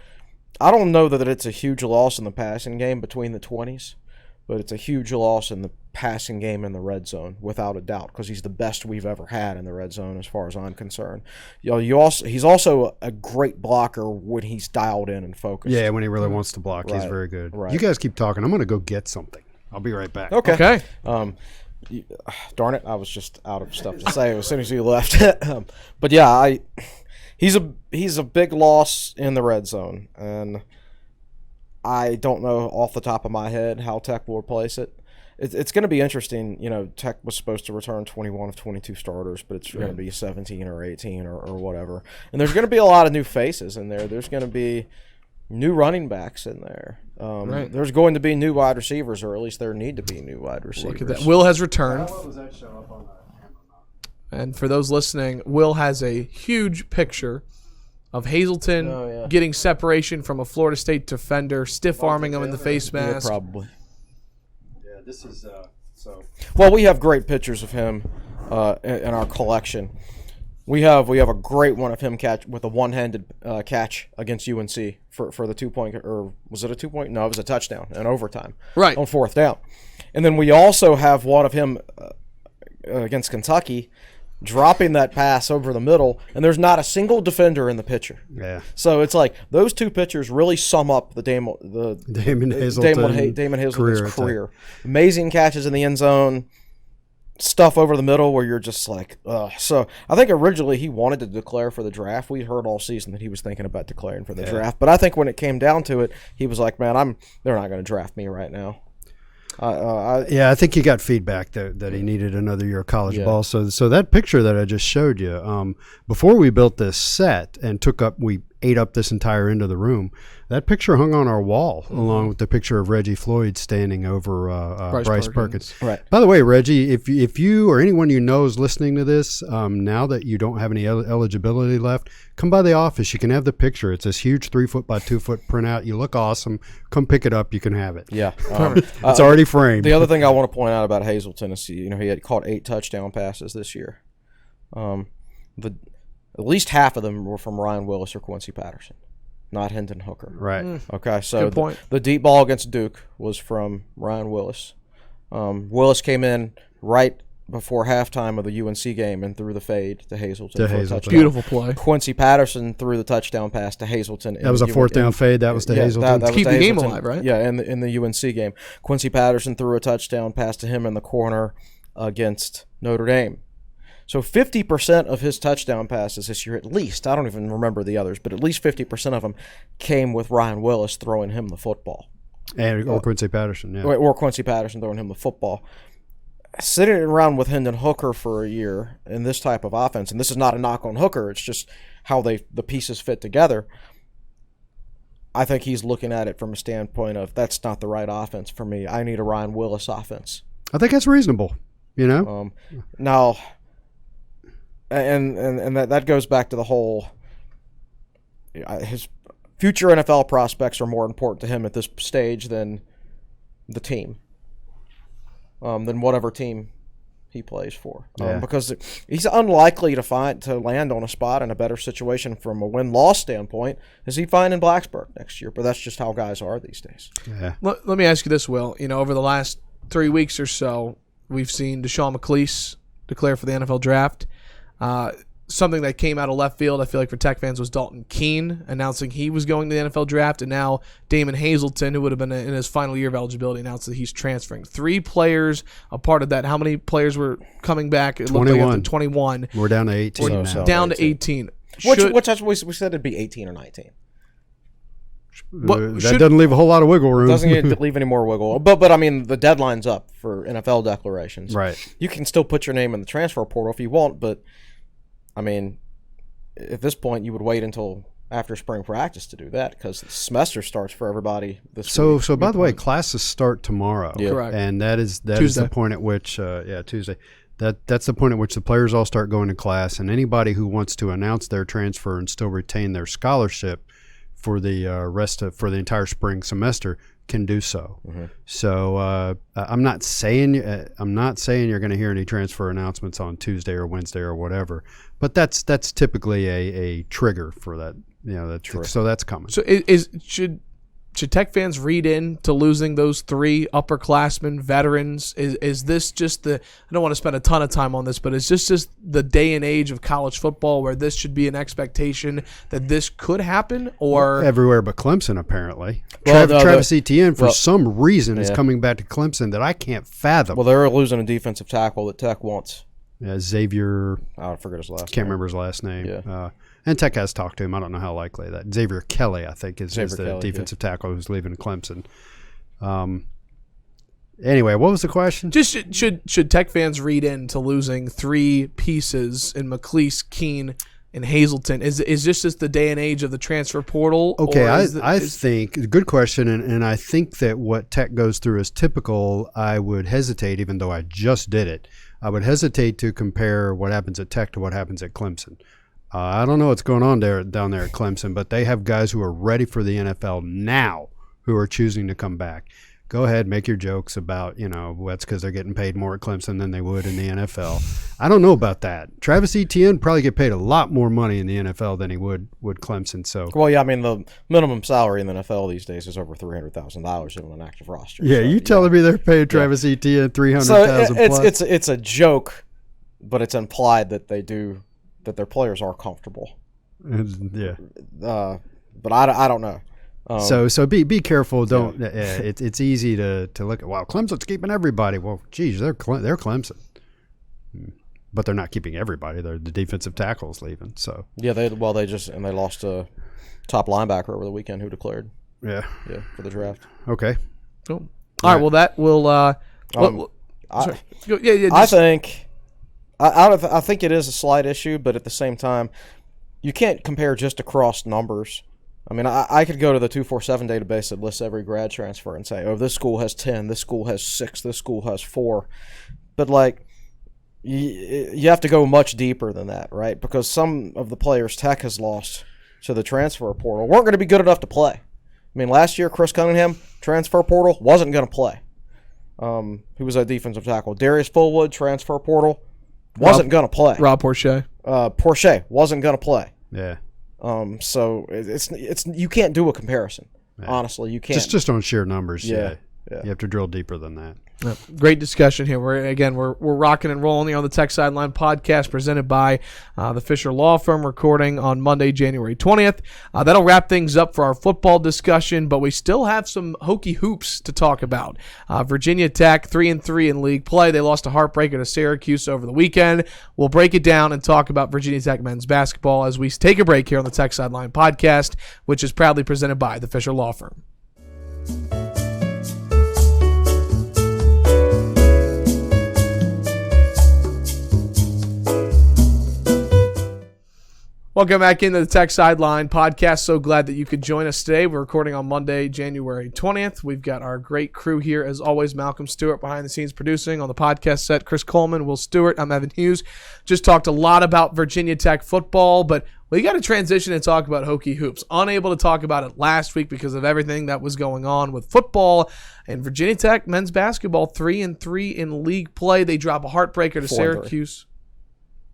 I don't know that it's a huge loss in the passing game between the 20s, but it's a huge loss in the passing game in the red zone, without a doubt, because he's the best we've ever had in the red zone as far as I'm concerned. He's also a great blocker when he's dialed in and focused. Yeah, when he really wants to block, he's very good. Right. You guys keep talking. I'm going to go get something. I'll be right back. Okay. Darn it, I was just out of stuff to say as soon as you left. But yeah, he's a big loss in the red zone, and I don't know off the top of my head how Tech will replace it. It's going to be interesting. You know, Tech was supposed to return 21 of 22 starters, but it's going to be 17 or 18 or whatever. And there's going to be a lot of new faces in there. There's going to be new running backs in there. There's going to be new wide receivers, or at least there need to be new wide receivers. Look at that. Will has returned. And for those listening, Will has a huge picture of Hazelton getting separation from a Florida State defender, stiff-arming him in the face mask. Yeah, probably. Yeah, this is so. Well, we have great pictures of him in our collection. We have a great one of him catch with a one-handed catch against UNC for the 2-point, or was it a 2-point? No, it was a touchdown in overtime. Right. On 4th down. And then we also have one of him against Kentucky dropping that pass over the middle, and there's not a single defender in the picture. Yeah. So it's like those two pictures really sum up the Damon Hazelton's career. Amazing catches in the end zone. Stuff over the middle where you're just like, ugh. So I think originally he wanted to declare for the draft. We heard all season that he was thinking about declaring for the draft. But I think when it came down to it, he was like, man, they're not going to draft me right now. I think he got feedback that he needed another year of college ball. So that picture that I just showed you, before we built this set and we ate up this entire end of the room, that picture hung on our wall along with the picture of Reggie Floyd standing over Bryce Perkins. Right. By the way, Reggie, if you or anyone you know is listening to this, now that you don't have any eligibility left, come by the office. You can have the picture. It's this huge 3-foot by 2-foot printout. You look awesome. Come pick it up. You can have it. Yeah. It's already framed. The other thing I want to point out about Hazelton is he had caught 8 touchdown passes this year. At least half of them were from Ryan Willis or Quincy Patterson, not Hendon Hooker. Right. Okay, so the deep ball against Duke was from Ryan Willis. Willis came in right before halftime of the UNC game and threw the fade to Hazelton. For a touchdown. Beautiful play. Quincy Patterson threw the touchdown pass to Hazelton. That was a 4th down fade. That was to Hazelton. To keep the game alive, right? Yeah, in the UNC game. Quincy Patterson threw a touchdown pass to him in the corner against Notre Dame. So 50% of his touchdown passes this year, at least, I don't even remember the others, but at least 50% of them came with Ryan Willis throwing him the football. Or Quincy Patterson, yeah. Or Quincy Patterson throwing him the football. Sitting around with Hendon Hooker for a year in this type of offense, and this is not a knock on Hooker, it's just how the pieces fit together. I think he's looking at it from a standpoint of that's not the right offense for me. I need a Ryan Willis offense. I think that's reasonable, Now, and that goes back to the whole future NFL prospects are more important to him at this stage than the team, than whatever team he plays for, because he's unlikely to land on a spot in a better situation from a win-loss standpoint as he find in Blacksburg next year. But that's just how guys are these days. Yeah. Let me ask you this, Will. Over the last 3 weeks or so, we've seen Deshaun McClease declare for the NFL draft. Something that came out of left field, I feel like for Tech fans, was Dalton Keene announcing he was going to the NFL draft, and now Damon Hazelton, who would have been in his final year of eligibility, announced that he's transferring. 3 players a part of that. How many players were coming back? It 21. Looked like 21. We're down to 18 now. Down to 18. Which we said it'd be 18 or 19. That doesn't leave a whole lot of wiggle room. Doesn't leave any more wiggle. But I mean, the deadline's up for NFL declarations. Right. You can still put your name in the transfer portal if you want, but I mean, at this point, you would wait until after spring practice to do that because the semester starts for everybody this week. So by the way, classes start tomorrow. Yeah. Correct. And that is the point at which Tuesday. That's the point at which the players all start going to class, and anybody who wants to announce their transfer and still retain their scholarship for the for the entire spring semester can do so. Mm-hmm. So I'm not saying you're going to hear any transfer announcements on Tuesday or Wednesday or whatever, but that's typically a trigger for that. So that's coming. So should Tech fans read into losing those 3 upperclassmen, veterans? Is this just I don't want to spend a ton of time on this, but is this just the day and age of college football where this should be an expectation that this could happen? Or everywhere but Clemson, apparently. Travis Etienne, for some reason, is coming back to Clemson that I can't fathom. Well, they're losing a defensive tackle that Tech wants. Yeah, Xavier. I forget his last name. Can't remember his last name. Yeah. And Tech has talked to him. I don't know how likely that. Xavier Kelly, I think, is the Kelly, defensive tackle who's leaving Clemson. Anyway, what was the question? Just should Tech fans read into losing 3 pieces in McClease, Keene, and Hazelton? Is this just the day and age of the transfer portal? Okay, I think good question, and I think that what Tech goes through is typical. I would hesitate, even though I just did it. I would hesitate to compare what happens at Tech to what happens at Clemson. I don't know what's going on down there at Clemson, but they have guys who are ready for the NFL now who are choosing to come back. Go ahead, make your jokes about, that's because they're getting paid more at Clemson than they would in the NFL. I don't know about that. Travis Etienne probably get paid a lot more money in the NFL than he would Clemson. So, well, yeah, I mean, the minimum salary in the NFL these days is over $300,000 on an active roster. Yeah, so, telling me they're paying Travis Etienne $300,000 plus? It's a joke, but it's implied that that their players are comfortable. Yeah. But I don't know. So be careful. Don't. It's easy to look at. Wow, Clemson's keeping everybody. Well, geez, they're Clemson, but they're not keeping everybody. They're the defensive tackles leaving. So yeah, they lost a top linebacker over the weekend who declared. Yeah, for the draft. Okay. Cool. All right. Well, that will. I think it is a slight issue, but at the same time, you can't compare just across numbers. I mean, I could go to the 247 database that lists every grad transfer and say, oh, this school has 10, this school has 6, this school has 4. But, you have to go much deeper than that, right? Because some of the players Tech has lost to the transfer portal weren't going to be good enough to play. I mean, last year, Chris Cunningham, transfer portal, wasn't going to play. Who was a defensive tackle? Darius Fullwood, transfer portal, wasn't going to play. Rob Porche. Porche wasn't going to play. Yeah. So it's you can't do a comparison. Yeah. Honestly, you can't. Just on sheer numbers. Yeah. You have to drill deeper than that. Great discussion here. We're rocking and rolling here on the Tech Sideline Podcast presented by the Fisher Law Firm, recording on Monday, January 20th. That'll wrap things up for our football discussion, but we still have some Hokie hoops to talk about. Virginia Tech 3-3 in league play. They lost a heartbreaker to Syracuse over the weekend. We'll break it down and talk about Virginia Tech men's basketball as we take a break here on the Tech Sideline Podcast, which is proudly presented by the Fisher Law Firm. Welcome back into the Tech Sideline Podcast. So glad that you could join us today. We're recording on Monday, January 20th. We've got our great crew here, as always. Malcolm Stewart behind the scenes producing on the podcast set. Chris Coleman, Will Stewart. I'm Evan Hughes. Just talked a lot about Virginia Tech football, but Well, you got to transition and talk about Hokie hoops. Unable to talk about it last week because of everything that was going on with football. And Virginia Tech men's basketball 3-3 in league play. They drop a heartbreaker to Syracuse.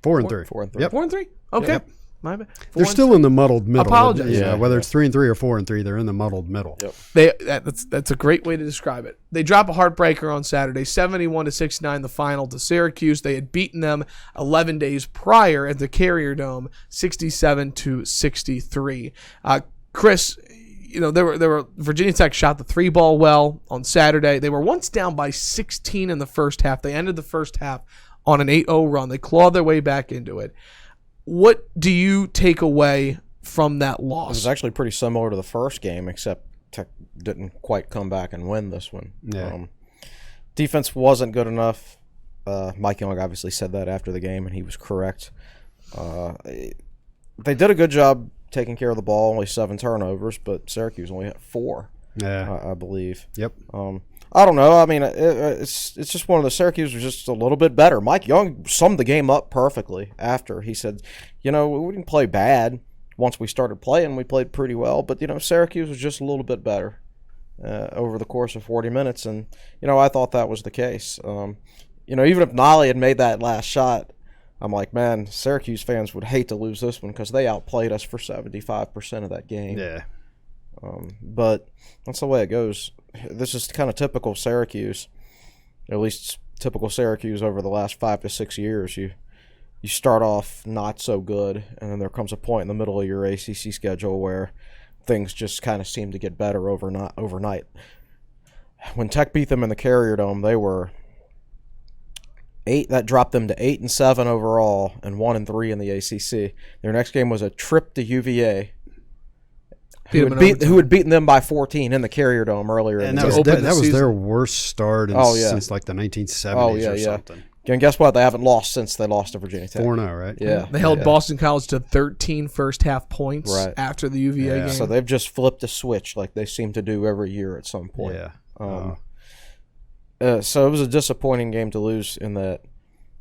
4-3. 4-3. Yep. 4-3? Okay. Yep. My bad. They're still in the muddled middle. Apologize. Whether it's 3-3 or 4-3, they're in the muddled middle. Yep. That's a great way to describe it. They drop a heartbreaker on Saturday, 71-69, the final to Syracuse. They had beaten them 11 days prior at the Carrier Dome, 67-63. Chris, there were Virginia Tech shot the 3-ball well on Saturday. They were once down by 16 in the first half. They ended the first half on an 8-0 run. They clawed their way back into it. What do you take away from that loss? It was actually pretty similar to the first game, except Tech didn't quite come back and win this one. Yeah. Defense wasn't good enough. Mike Young obviously said that after the game, and he was correct. They did a good job taking care of the ball, only 7 turnovers, but Syracuse only had 4, I believe. Yep. I don't know. I mean, it's just one of the Syracuse was just a little bit better. Mike Young summed the game up perfectly after. He said, we didn't play bad. Once we started playing, we played pretty well. But, Syracuse was just a little bit better over the course of 40 minutes. And, I thought that was the case. Even if Nolly had made that last shot, I'm like, man, Syracuse fans would hate to lose this one because they outplayed us for 75% of that game. Yeah. But that's the way it goes. This is kind of typical Syracuse, at least typical Syracuse over the last 5 to 6 years. You start off not so good, and then there comes a point in the middle of your ACC schedule where things just kind of seem to get better overnight. When Tech beat them in the Carrier Dome, they were 8. That dropped them to 8-7 overall and 1-3 in the ACC. Their next game was a trip to UVA, who had beaten them by 14 in the Carrier Dome earlier. And that was their worst start since like the 1970s or something. And guess what? They haven't lost since they lost to Virginia Tech. 4-0, right? Yeah. They held Boston College to 13 first-half points after the UVA game. So they've just flipped a switch like they seem to do every year at some point. Yeah. So it was a disappointing game to lose in that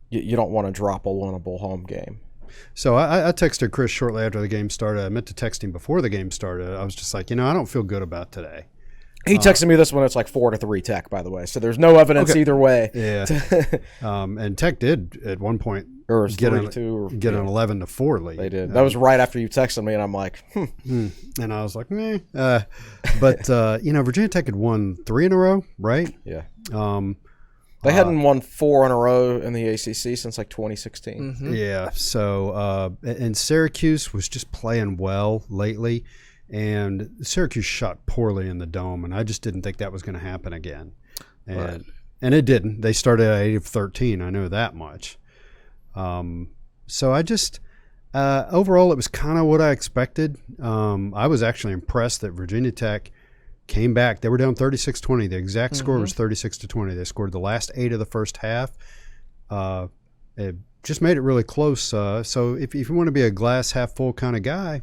you don't want to drop a winnable home game. So I texted Chris shortly after the game started. I meant to text him before the game started. I was just like, I don't feel good about today. He texted me this when it's like 4-3 Tech, by the way. So there's no evidence either way. Yeah. And Tech did at one point get an 11-4 lead. They did. That was right after you texted me, and I'm like, And I was like, meh. But Virginia Tech had won 3 in a row, right? Yeah. They hadn't won 4 in a row in the ACC since like 2016. Mm-hmm. Yeah. So and Syracuse was just playing well lately. And Syracuse shot poorly in the Dome, and I just didn't think that was going to happen again. And it didn't. They started at 8 of 13. I know that much. So I just overall, it was kind of what I expected. I was actually impressed that Virginia Tech came back. They were down 36-20. The exact score was 36-20. They scored the last 8 of the first half. It just made it really close. So if you want to be a glass half full kind of guy,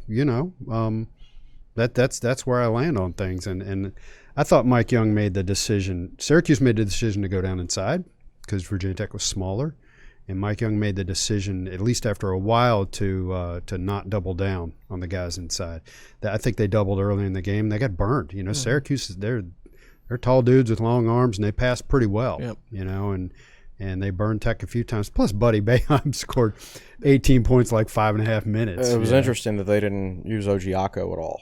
that's where I land on things. And I thought Mike Young made the decision. Syracuse made the decision to go down inside because Virginia Tech was smaller. And Mike Young made the decision, at least after a while, to not double down on the guys inside. I think they doubled early in the game. They got burned. Syracuse, they're tall dudes with long arms, and they pass pretty well. Yep. And they burned Tech a few times. Plus, Buddy Boeheim scored 18 points like 5.5 minutes. It was interesting that they didn't use Ojiako at all.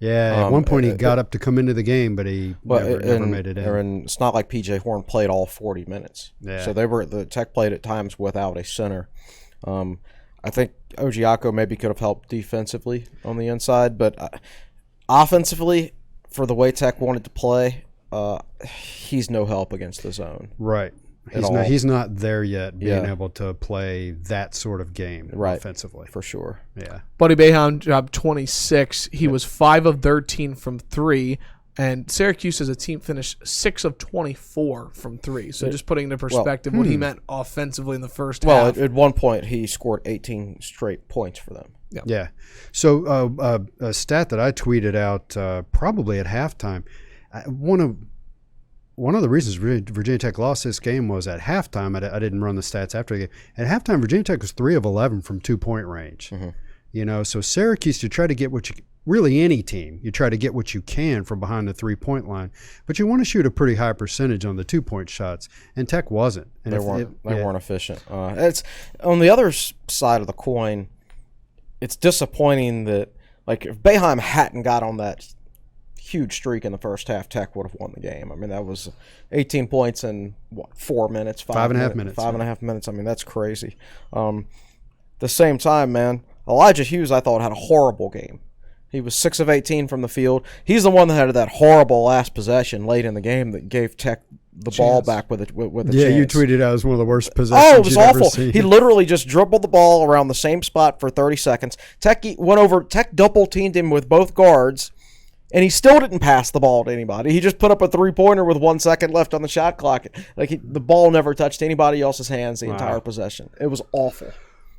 Yeah, at one point he got up to come into the game, but he never made it in. And it's not like P.J. Horn played all 40 minutes. Yeah. So the Tech played at times without a center. I think Ojiako maybe could have helped defensively on the inside, but offensively, for the way Tech wanted to play, he's no help against the zone. Right. He's not there yet, being able to play that sort of game offensively. For sure. Yeah. Buddy Boeheim dropped 26. He was 5 of 13 from 3, and Syracuse as a team finished 6 of 24 from 3. So just putting into perspective what he meant offensively in the first half. Well, at one point he scored 18 straight points for them. Yeah. So a stat that I tweeted out probably at halftime, one of the reasons Virginia Tech lost this game was at halftime. I didn't run the stats after the game. At halftime, Virginia Tech was 3 of 11 from 2-point range. Mm-hmm. So Syracuse, to try to get really any team, you try to get what you can from behind the 3-point line, but you want to shoot a pretty high percentage on the 2-point shots, and Tech wasn't. And they weren't efficient. It's on the other side of the coin. It's disappointing that if Boeheim hadn't got on that huge streak in the first half, Tech would have won the game. I mean, that was 18 points in 4 minutes, 5.5 minutes. 5.5 minutes. I mean, that's crazy. The same time, man, Elijah Hughes, I thought, had a horrible game. He was 6 of 18 from the field. He's the one that had that horrible last possession late in the game that gave Tech the ball back with a chance. Yeah, you tweeted out it was one of the worst possessions it was awful. He literally just dribbled the ball around the same spot for 30 seconds. Tech double-teamed him with both guards, and he still didn't pass the ball to anybody. He just put up a 3-pointer with 1 second left on the shot clock. The ball never touched anybody else's hands the entire possession. It was awful.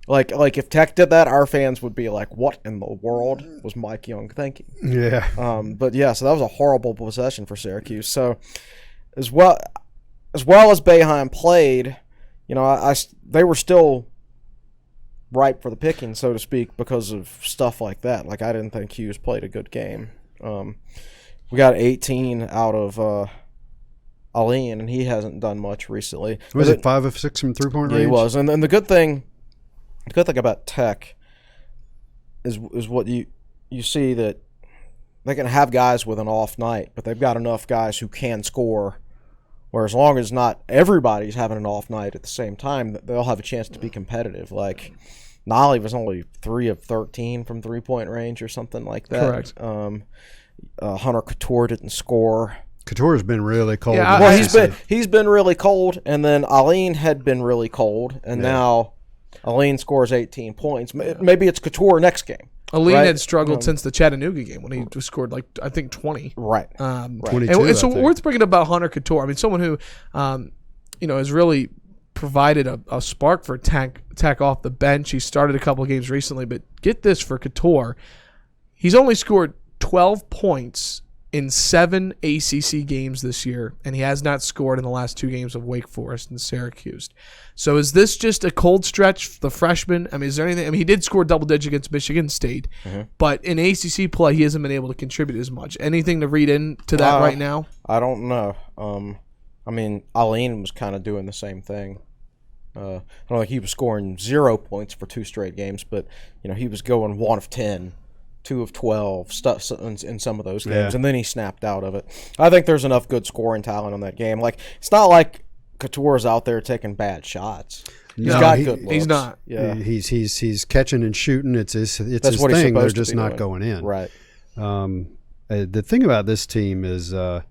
If Tech did that, our fans would be like, "What in the world was Mike Young thinking?" Yeah. So that was a horrible possession for Syracuse. So, as well as Boeheim played, they were still ripe for the picking, so to speak, because of stuff like that. I didn't think Hughes played a good game. We got 18 out of Aline, and he hasn't done much recently. Was it 5 of 6 from 3-point range? He was, and the good thing about Tech is what you see, that they can have guys with an off night, but they've got enough guys who can score, where as long as not everybody's having an off night at the same time, they'll have a chance to be competitive. Nolly was only 3 of 13 from 3-point range or something like that. Correct. Hunter Couture didn't score. Couture's been really cold. Yeah, he's been really cold, and then Aline had been really cold, and now Aline scores 18 points. Maybe it's Couture next game. Aline had struggled since the Chattanooga game when he scored I think 20. Right. 22. And so worth bringing up about Hunter Couture. I mean, someone who, has really provided a spark for Tech off the bench. He started a couple of games recently, but get this for Couture, he's only scored 12 points in 7 ACC games this year, and he has not scored in the last 2 games of Wake Forest and Syracuse. So is this just a cold stretch for the freshman? I mean, is there anything? I mean, he did score double-digit against Michigan State, but in ACC play, he hasn't been able to contribute as much. Anything to read into that right now? I don't know. Aline was kind of doing the same thing. I don't think he was scoring 0 points for 2 straight games, but he was going 1 of 10. 2 of 12 stuff in some of those games, and then he snapped out of it. I think there's enough good scoring talent on that game. It's not like Couture's out there taking bad shots. He's got good looks. He's not. Yeah, he's catching and shooting. It's his That's what thing. They're he's just not doing. going in. Right. The thing about this team is, I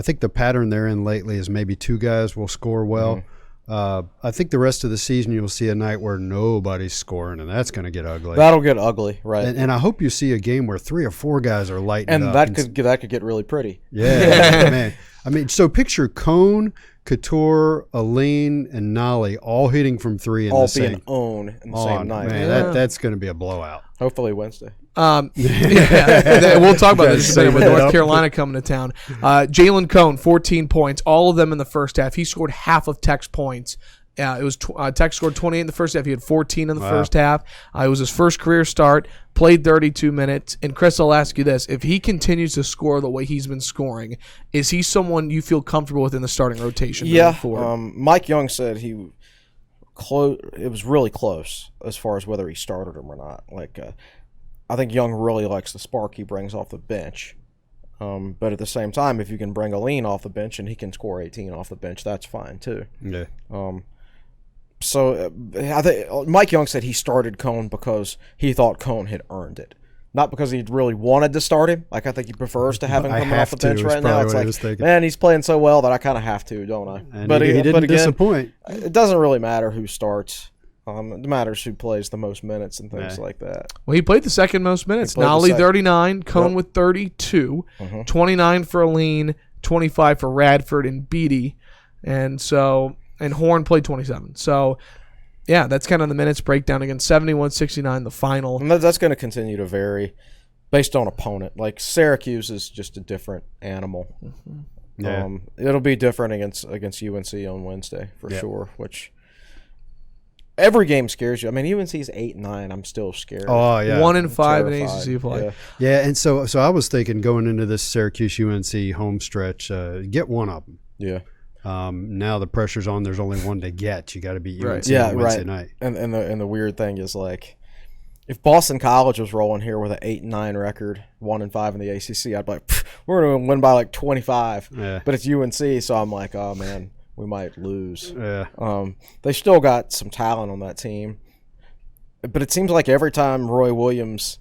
think the pattern they're in lately is maybe 2 guys will score well. I think the rest of the season you'll see a night where nobody's scoring, and that's going to get ugly. That'll get ugly, right? And I hope you see a game where 3 or 4 guys are lighting up. And that could get really pretty. Yeah, man. I mean, so picture Cone, Couture, Aline, and Nolly all hitting from 3 in the same. All being owned in the same night. Man, that's going to be a blowout. Hopefully Wednesday. We'll talk about this in a minute with North Carolina coming to town. Jalen Cone, 14 points, all of them in the first half. He scored half of Tech's points. It was Tech scored 28 in the first half. He had 14 in the first half. It was his first career start. Played 32 minutes. And Chris, I'll ask you this: if he continues to score the way he's been scoring, is he someone you feel comfortable with in the starting rotation? Yeah. Mike Young said it was really close as far as whether he started him or not. I think Young really likes the spark he brings off the bench. But at the same time, if you can bring Aline off the bench and he can score 18 off the bench, that's fine too. Yeah. So I think Mike Young said he started Cone because he thought Cone had earned it, not because he really wanted to start him. I think he prefers to have him coming off the bench right now. It's man, he's playing so well that I kind of have to, don't I? And but he didn't disappoint. It doesn't really matter who starts. It matters who plays the most minutes and things like that. Well, he played the second most minutes. Nolly 39, Cone with 32, 29 for Aline, 25 for Radford and Beatty, and Horn played 27. So, yeah, that's kind of the minutes breakdown. Again, 71-69 the final. And that's going to continue to vary based on opponent. Syracuse is just a different animal. It'll be different against UNC on Wednesday for sure, which every game scares you. I mean, UNC's 8-9. I'm still scared. Oh yeah, 1-5 in ACC play. Yeah, and so I was thinking going into this Syracuse UNC home stretch, get one of them. Yeah. Now the pressure's on. There's only one to get. You got to beat UNC on Wednesday night. And the weird thing is, like, if Boston College was rolling here with an 8-9 record, 1-5 in the ACC, I'd be like, we're going to win by like 25. Yeah. But it's UNC, so I'm like, oh man, we might lose. Yeah. They still got some talent on that team, but it seems like every time Roy Williams,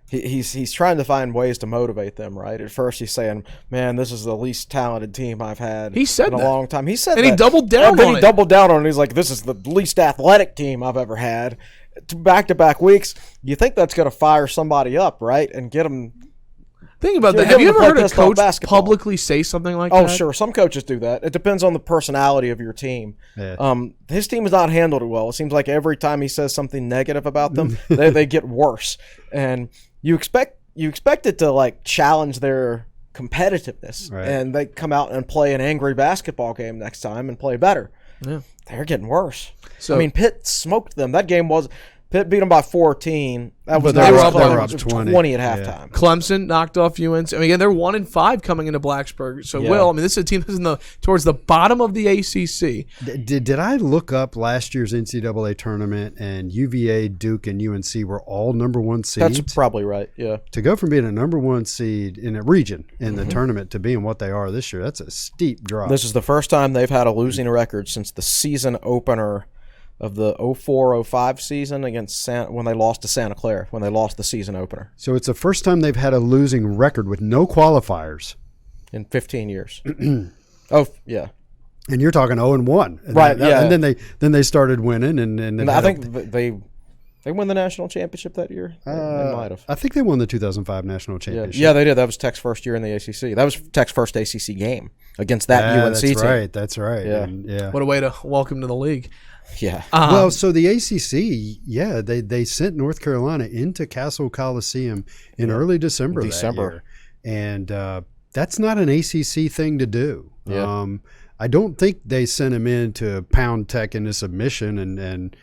he's trying to find ways to motivate them. Right. At first, he's saying, "Man, this is the least talented team I've had in a long time." He said, and that. He doubled down on it. He doubled down on it. He's like, "This is the least athletic team I've ever had." Back-to-back weeks, you think that's going to fire somebody up, right, and get them. Think about that. Have you ever heard a coach publicly say something like that? Oh, sure. Some coaches do that. It depends on the personality of your team. Yeah. His team has not handled it well. It seems like every time he says something negative about them, they get worse. And you expect it to like challenge their competitiveness, right. And they come out and play an angry basketball game next time and play better. Yeah. They're getting worse. So, I mean, Pitt smoked them. That game was – Pitt beat them by 14. That was they were up 20 at halftime. Yeah. Clemson knocked off UNC. I mean, again, they're 1-5 coming into Blacksburg. So, yeah. Will, I mean, this is a team that's towards the bottom of the ACC. Did I look up last year's NCAA tournament, and UVA, Duke, and UNC were all number one seeds? That's probably right, yeah. To go from being a number one seed in a region in the tournament to being what they are this year, that's a steep drop. This is the first time they've had a losing record since the season opener of the 04-05 season when they lost to Santa Clara, when they lost the season opener. So it's the first time they've had a losing record with no qualifiers in 15 years. Oh, yeah. And you're talking 0-1. Right, yeah. And then they started winning and I think they won the national championship that year. They might have. I think they won the 2005 national championship. Yeah, they did. That was Tech's first year in the ACC. That was Tech's first ACC game against that UNC team. That's right. Yeah. Yeah. What a way to welcome to the league. Yeah. Well, so the ACC, they sent North Carolina into Castle Coliseum in early December that year. And that's not an ACC thing to do. Yeah. I don't think they sent him in to pound Tech into submission and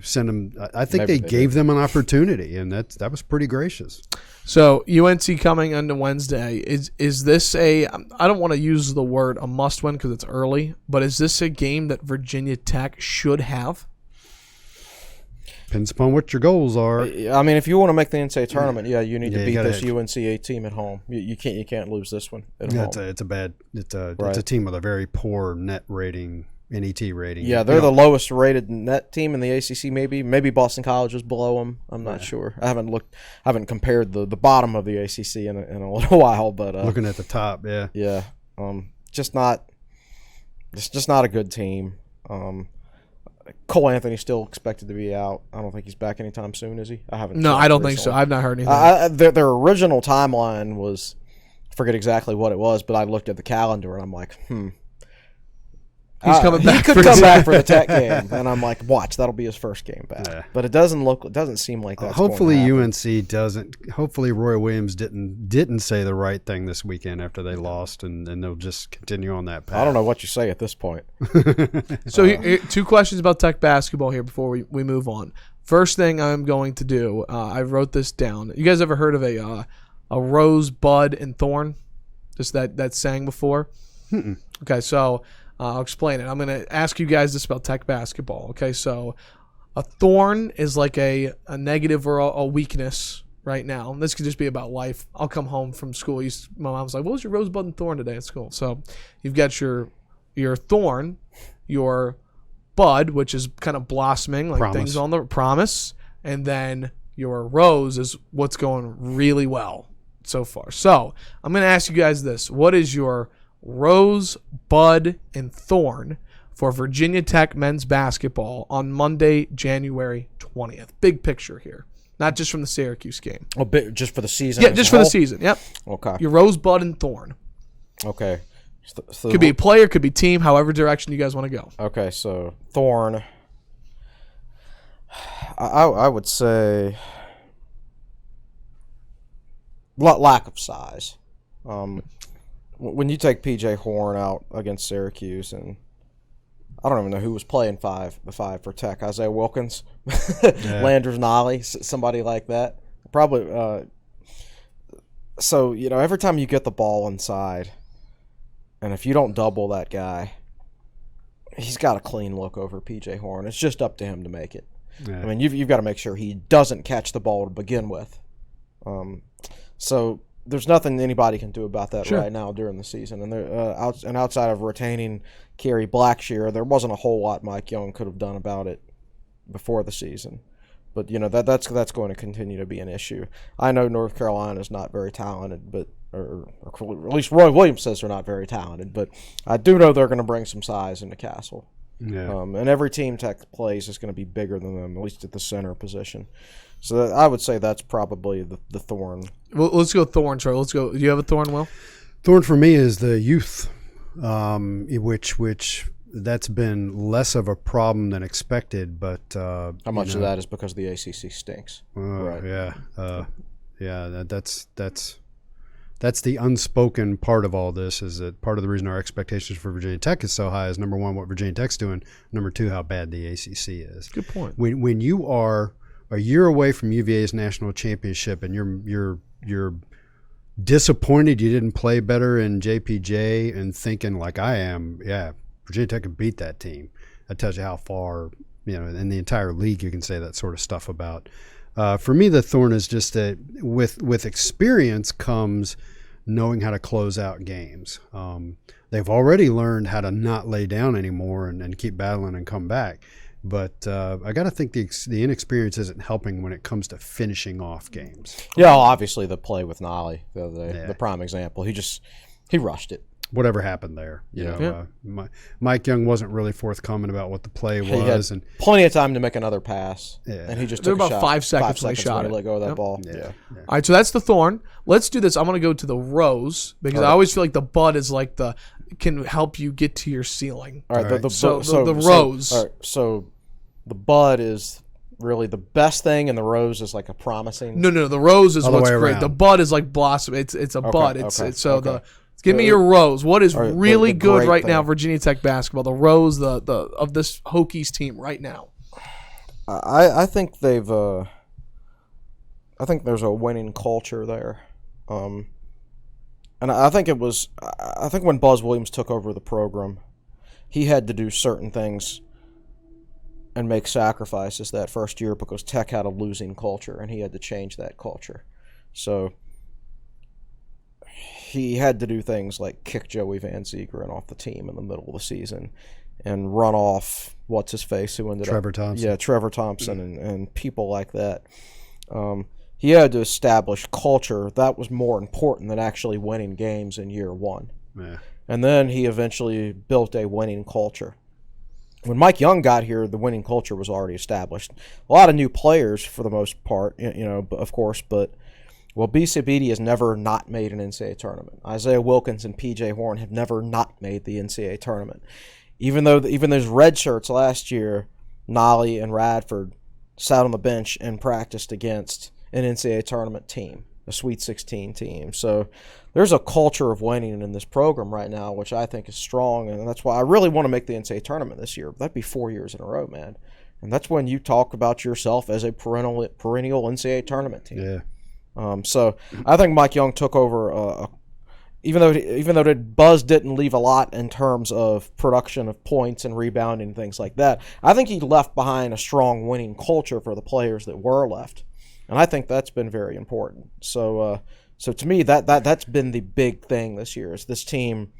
send them. I think they gave them an opportunity, and that was pretty gracious. So UNC coming into Wednesday, is this I don't want to use the word a must win because it's early, but is this a game that Virginia Tech should have? Depends upon what your goals are. I mean, if you want to make the NCAA tournament, you need to beat this UNC team at home. You can't lose this one at home. It's a team with a very poor net rating. NET rating. Yeah, they're the lowest rated net team in the ACC. Maybe Boston College is below them. I'm not sure. I haven't compared the bottom of the ACC in a little while. But looking at the top, yeah, just not a good team. Cole Anthony's still expected to be out. I don't think he's back anytime soon, is he? No, I don't think so. I've not heard anything. Their original timeline was, I forget exactly what it was, but I looked at the calendar and I'm like, He's coming back. He could come back for the Tech game, and I'm like, watch, that'll be his first game back. Yeah. But it doesn't seem like that's hopefully going to happen. UNC doesn't. Hopefully Roy Williams didn't say the right thing this weekend after they lost, and they'll just continue on that path. I don't know what you say at this point. So two questions about Tech basketball here before we move on. First thing I'm going to do, I wrote this down. You guys ever heard of a rose, bud, and thorn? Just that saying before? Mm-mm. Okay, so I'll explain it. I'm going to ask you guys this about Tech basketball. Okay, so a thorn is like a negative or a weakness right now. This could just be about life. I'll come home from school. My mom's like, what was your rosebud and thorn today at school? So you've got your thorn, your bud, which is kind of blossoming, like things on the promise, and then your rose is what's going really well so far. So I'm going to ask you guys this. What is your rose, bud, and thorn for Virginia Tech men's basketball on Monday, January 20th? Big picture here. Not just from the Syracuse game. Oh, just for the season? Yeah, just for the season. Yep. Okay. Your rose, bud, and thorn. Okay. So could be a player, could be team, however direction you guys want to go. Okay, so thorn. I would say lack of size. When you take P.J. Horn out against Syracuse, and I don't even know who was playing the five for Tech. Isaiah Wilkins, Landers Nolly, somebody like that. Probably. So, every time you get the ball inside, and if you don't double that guy, he's got a clean look over P.J. Horn. It's just up to him to make it. Yeah. I mean, you've got to make sure he doesn't catch the ball to begin with. So there's nothing anybody can do about that right now during the season. And outside of retaining Kerry Blackshear, there wasn't a whole lot Mike Young could have done about it before the season. But that's going to continue to be an issue. I know North Carolina is not very talented, but or at least Roy Williams says they're not very talented. But I do know they're going to bring some size into Castle. Yeah. And every team Tech plays is going to be bigger than them, at least at the center position. So I would say that's probably the thorn. Well, let's go thorn, Charlie. Let's go. Do you have a thorn, Will? Thorn for me is the youth, which that's been less of a problem than expected. But how much of that is because the ACC stinks? Right. Yeah. That's the unspoken part of all this, is that part of the reason our expectations for Virginia Tech is so high is, number one, what Virginia Tech's doing, number two, how bad the ACC is. Good point. When you are a year away from UVA's national championship and you're disappointed you didn't play better in JPJ and thinking like I am, Virginia Tech can beat that team. That tells you how far, in the entire league you can say that sort of stuff about. For me, the thorn is just that with experience comes knowing how to close out games. They've already learned how to not lay down anymore and keep battling and come back. But I got to think the inexperience isn't helping when it comes to finishing off games. Yeah, well, obviously the play with Nolly, the prime example. He rushed it. Whatever happened there, Mike Young wasn't really forthcoming about what the play was, and plenty of time to make another pass, and he just took about a shot. 5 seconds when he shot it. Let go of that ball. Yeah. All right, so that's the thorn. Let's do this. I'm going to go to the rose because I always feel like the bud is like can help you get to your ceiling. All right, the All rose. right, so the bud is really the best thing, and the rose is like a promising. No, the rose is what's great. Around. The bud is like blossom. It's a bud. Okay. Give me your rose. What is really good right thing. now, Virginia Tech basketball? The rose, of this Hokies team right now. I think they've. I think there's a winning culture there, and I think it was. I think when Buzz Williams took over the program, he had to do certain things and make sacrifices that first year because Tech had a losing culture, and he had to change that culture. So he had to do things like kick Joey Van Zegeren off the team in the middle of the season and run off what's-his-face who ended Trevor Thompson. Yeah, Trevor Thompson and people like that. He had to establish culture. That was more important than actually winning games in year one. Yeah. And then he eventually built a winning culture. When Mike Young got here, the winning culture was already established. A lot of new players for the most part, of course, but BCBD has never not made an NCAA tournament. Isaiah Wilkins and P.J. Horn have never not made the NCAA tournament. Even those red shirts last year, Nolly and Radford sat on the bench and practiced against an NCAA tournament team, a Sweet 16 team. So there's a culture of winning in this program right now, which I think is strong, and that's why I really want to make the NCAA tournament this year. That'd be 4 years in a row, man. And that's when you talk about yourself as a perennial NCAA tournament team. Yeah. So I think Mike Young took over, even though Buzz didn't leave a lot in terms of production of points and rebounding and things like that. I think he left behind a strong winning culture for the players that were left, and I think that's been very important. So to me, that's been the big thing this year. Is this team?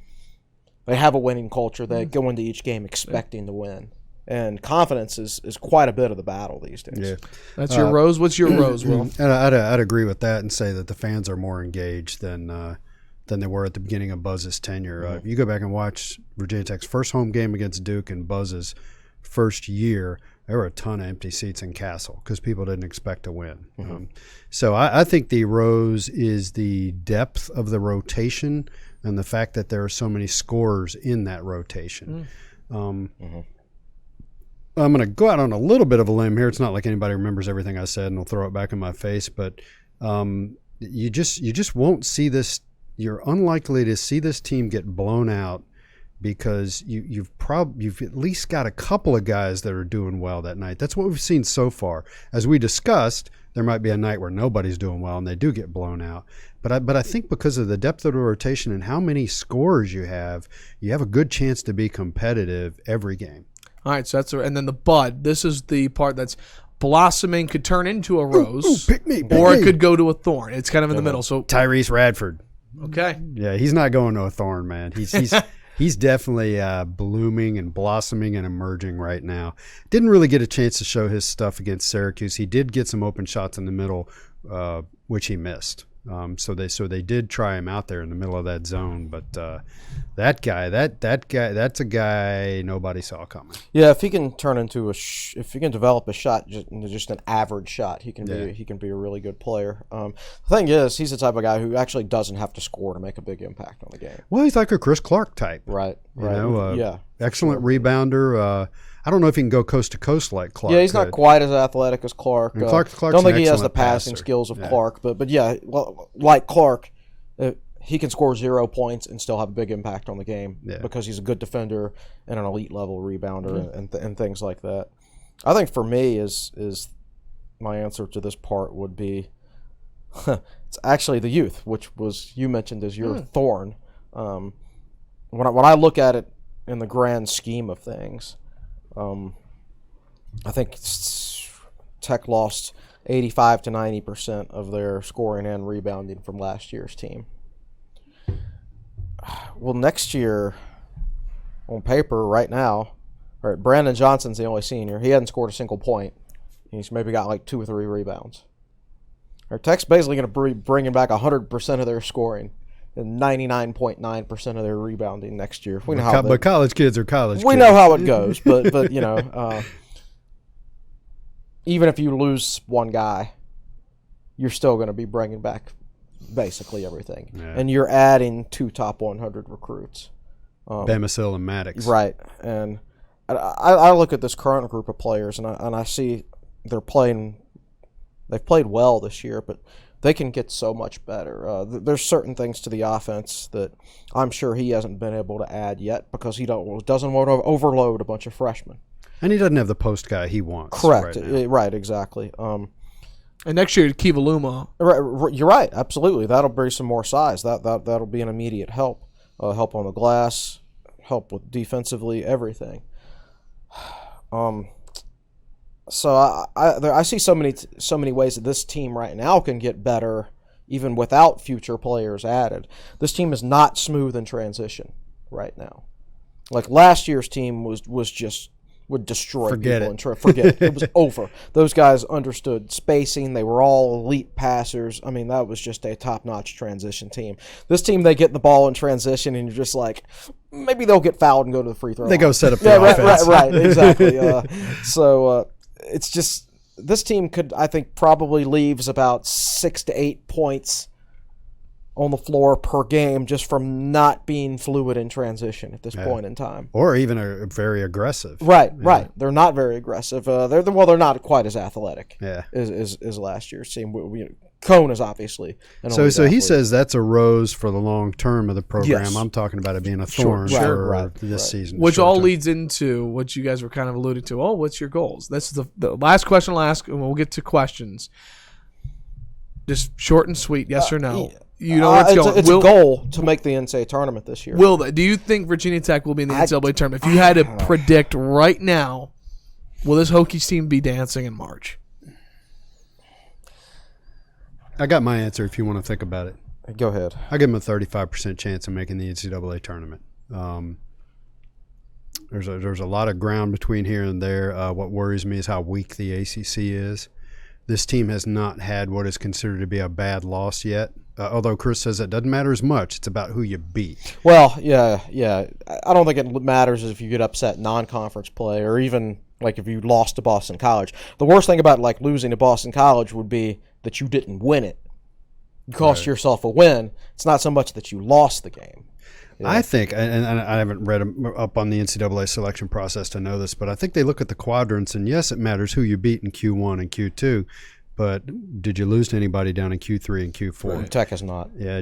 They have a winning culture. They go into each game expecting to win. And confidence is quite a bit of the battle these days. Yeah. That's your rose. What's your rose, Will? And I'd agree with that and say that the fans are more engaged than they were at the beginning of Buzz's tenure. If you go back and watch Virginia Tech's first home game against Duke and Buzz's first year, there were a ton of empty seats in Castle because people didn't expect to win. So I think the rose is the depth of the rotation and the fact that there are so many scorers in that rotation. I'm going to go out on a little bit of a limb here. It's not like anybody remembers everything I said and will throw it back in my face, but you just won't see this. You're unlikely to see this team get blown out because you've at least got a couple of guys that are doing well that night. That's what we've seen so far. As we discussed, there might be a night where nobody's doing well and they do get blown out. But I think because of the depth of the rotation and how many scorers you have a good chance to be competitive every game. All right, so and then the bud. This is the part that's blossoming, could turn into a rose, pick me, or it could go to a thorn. It's kind of in the middle. So Tyrese Radford. Okay. Yeah, he's not going to a thorn, man. He's definitely blooming and blossoming and emerging right now. Didn't really get a chance to show his stuff against Syracuse. He did get some open shots in the middle, which he missed. So they did try him out there in the middle of that zone, but that guy, that's a guy nobody saw coming. Yeah, if he can turn into if he can develop a shot, just an average shot, he can be a really good player. The thing is, he's the type of guy who actually doesn't have to score to make a big impact on the game. Well, he's like a Chris Clark type, right? Excellent rebounder. I don't know if he can go coast to coast like Clark. Yeah, he's not quite as athletic as Clark. Clark's don't think he has the passing skills of Clark, but yeah, well, like Clark, he can score 0 points and still have a big impact on the game because he's a good defender and an elite level rebounder and things like that. I think for me is my answer to this part would be it's actually the youth, which was you mentioned as your thorn. When I look at it in the grand scheme of things. I think Tech lost 85 to 90% of their scoring and rebounding from last year's team. Well, next year, on paper, right now, Brandon Johnson's the only senior. He hasn't scored a single point. He's maybe got like 2 or 3 rebounds. Tech's basically going to be bringing back 100% of their scoring and 99.9% of their rebounding next year. We know but college kids are college kids. We know how it goes, but you know, even if you lose one guy, you're still going to be bringing back basically everything. Yeah. And you're adding 2 top 100 recruits. Bamasil and Maddox. Right. And I look at this current group of players, and I see they've played well this year, but they can get so much better. There's certain things to the offense that I'm sure he hasn't been able to add yet because he doesn't want to overload a bunch of freshmen. And he doesn't have the post guy he wants. Correct. Right, exactly. And next year, Kivaluma. Right, you're right. Absolutely. That'll bring some more size. That'll be an immediate help. Help on the glass, help with defensively, everything. So I see so many ways that this team right now can get better, even without future players added. This team is not smooth in transition right now. Like last year's team would destroy people. Forget it. It was over. Those guys understood spacing. They were all elite passers. I mean, that was just a top-notch transition team. This team, they get the ball in transition, and you're just like, maybe they'll get fouled and go to the free throw line. They go set up the offense. Right, exactly. It's just this team could, I think, probably leaves about 6 to 8 points on the floor per game just from not being fluid in transition at this point in time. Or even very aggressive. Right. They're not very aggressive. They're not quite as athletic as last year's team. Cone is obviously so he says that's a rose for the long term of the program. Yes. I'm talking about it being a thorn for this season. Which all leads into what you guys were kind of alluding to. Oh, what's your goals? This is the last question I'll ask, and we'll get to questions. Just short and sweet, yes or no. You know where it's going. It's a goal to make the NCAA tournament this year. Do you think Virginia Tech will be in the NCAA tournament? If you had to predict right now, will this Hokies team be dancing in March? I got my answer if you want to think about it. Go ahead. I give them a 35% chance of making the NCAA tournament. There's a lot of ground between here and there. What worries me is how weak the ACC is. This team has not had what is considered to be a bad loss yet. Although Chris says it doesn't matter as much. It's about who you beat. Well, yeah. I don't think it matters if you get upset non-conference play or even like if you lost to Boston College. The worst thing about like losing to Boston College would be that you didn't win it. You cost yourself a win. It's not so much that you lost the game. Yeah. I think, and I haven't read up on the NCAA selection process to know this, but I think they look at the quadrants, and yes, it matters who you beat in Q1 and Q2, but did you lose to anybody down in Q3 and Q4? Tech has not. Yeah,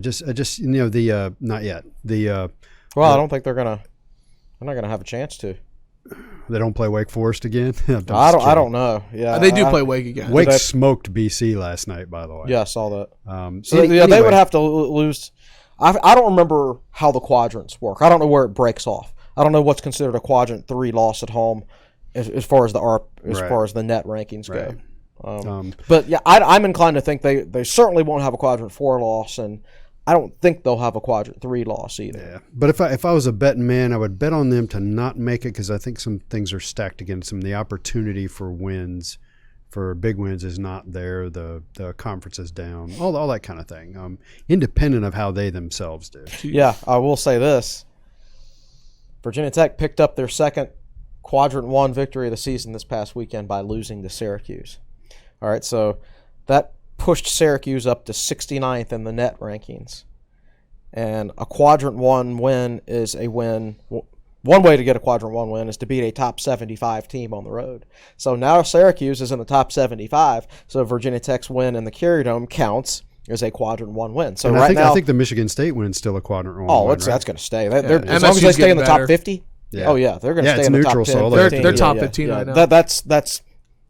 not yet. I don't think they're gonna. They're not going to have a chance to. They don't play Wake Forest again? I don't know. Yeah, they do play Wake again. Wake smoked BC last night, by the way. Yeah, I saw that. Anyway. They would have to lose. I don't remember how the quadrants work. I don't know where it breaks off. I don't know what's considered a quadrant 3 loss at home as far as the net rankings go. But yeah, I'm inclined to think they certainly won't have a quadrant 4 loss, and I don't think they'll have a quadrant 3 loss either. Yeah, but if I was a betting man, I would bet on them to not make it because I think some things are stacked against them. The opportunity for wins, for big wins, is not there. The conference is down. All that kind of thing. Independent of how they themselves do. Yeah, I will say this: Virginia Tech picked up their second quadrant 1 victory of the season this past weekend by losing to Syracuse. All right, so that pushed Syracuse up to 69th in the net rankings. And a quadrant 1 win is a win. One way to get a quadrant 1 win is to beat a top 75 team on the road. So now Syracuse is in the top 75, so Virginia Tech's win in the Carrier Dome counts as a quadrant 1 win. So and right now, I think the Michigan State win's still a quadrant 1 win. That's going to stay. As MSU's long as they stay in the top better. 50. Yeah. Oh yeah, they're going to stay in the neutral, top 10. so they're top 15 right now. That's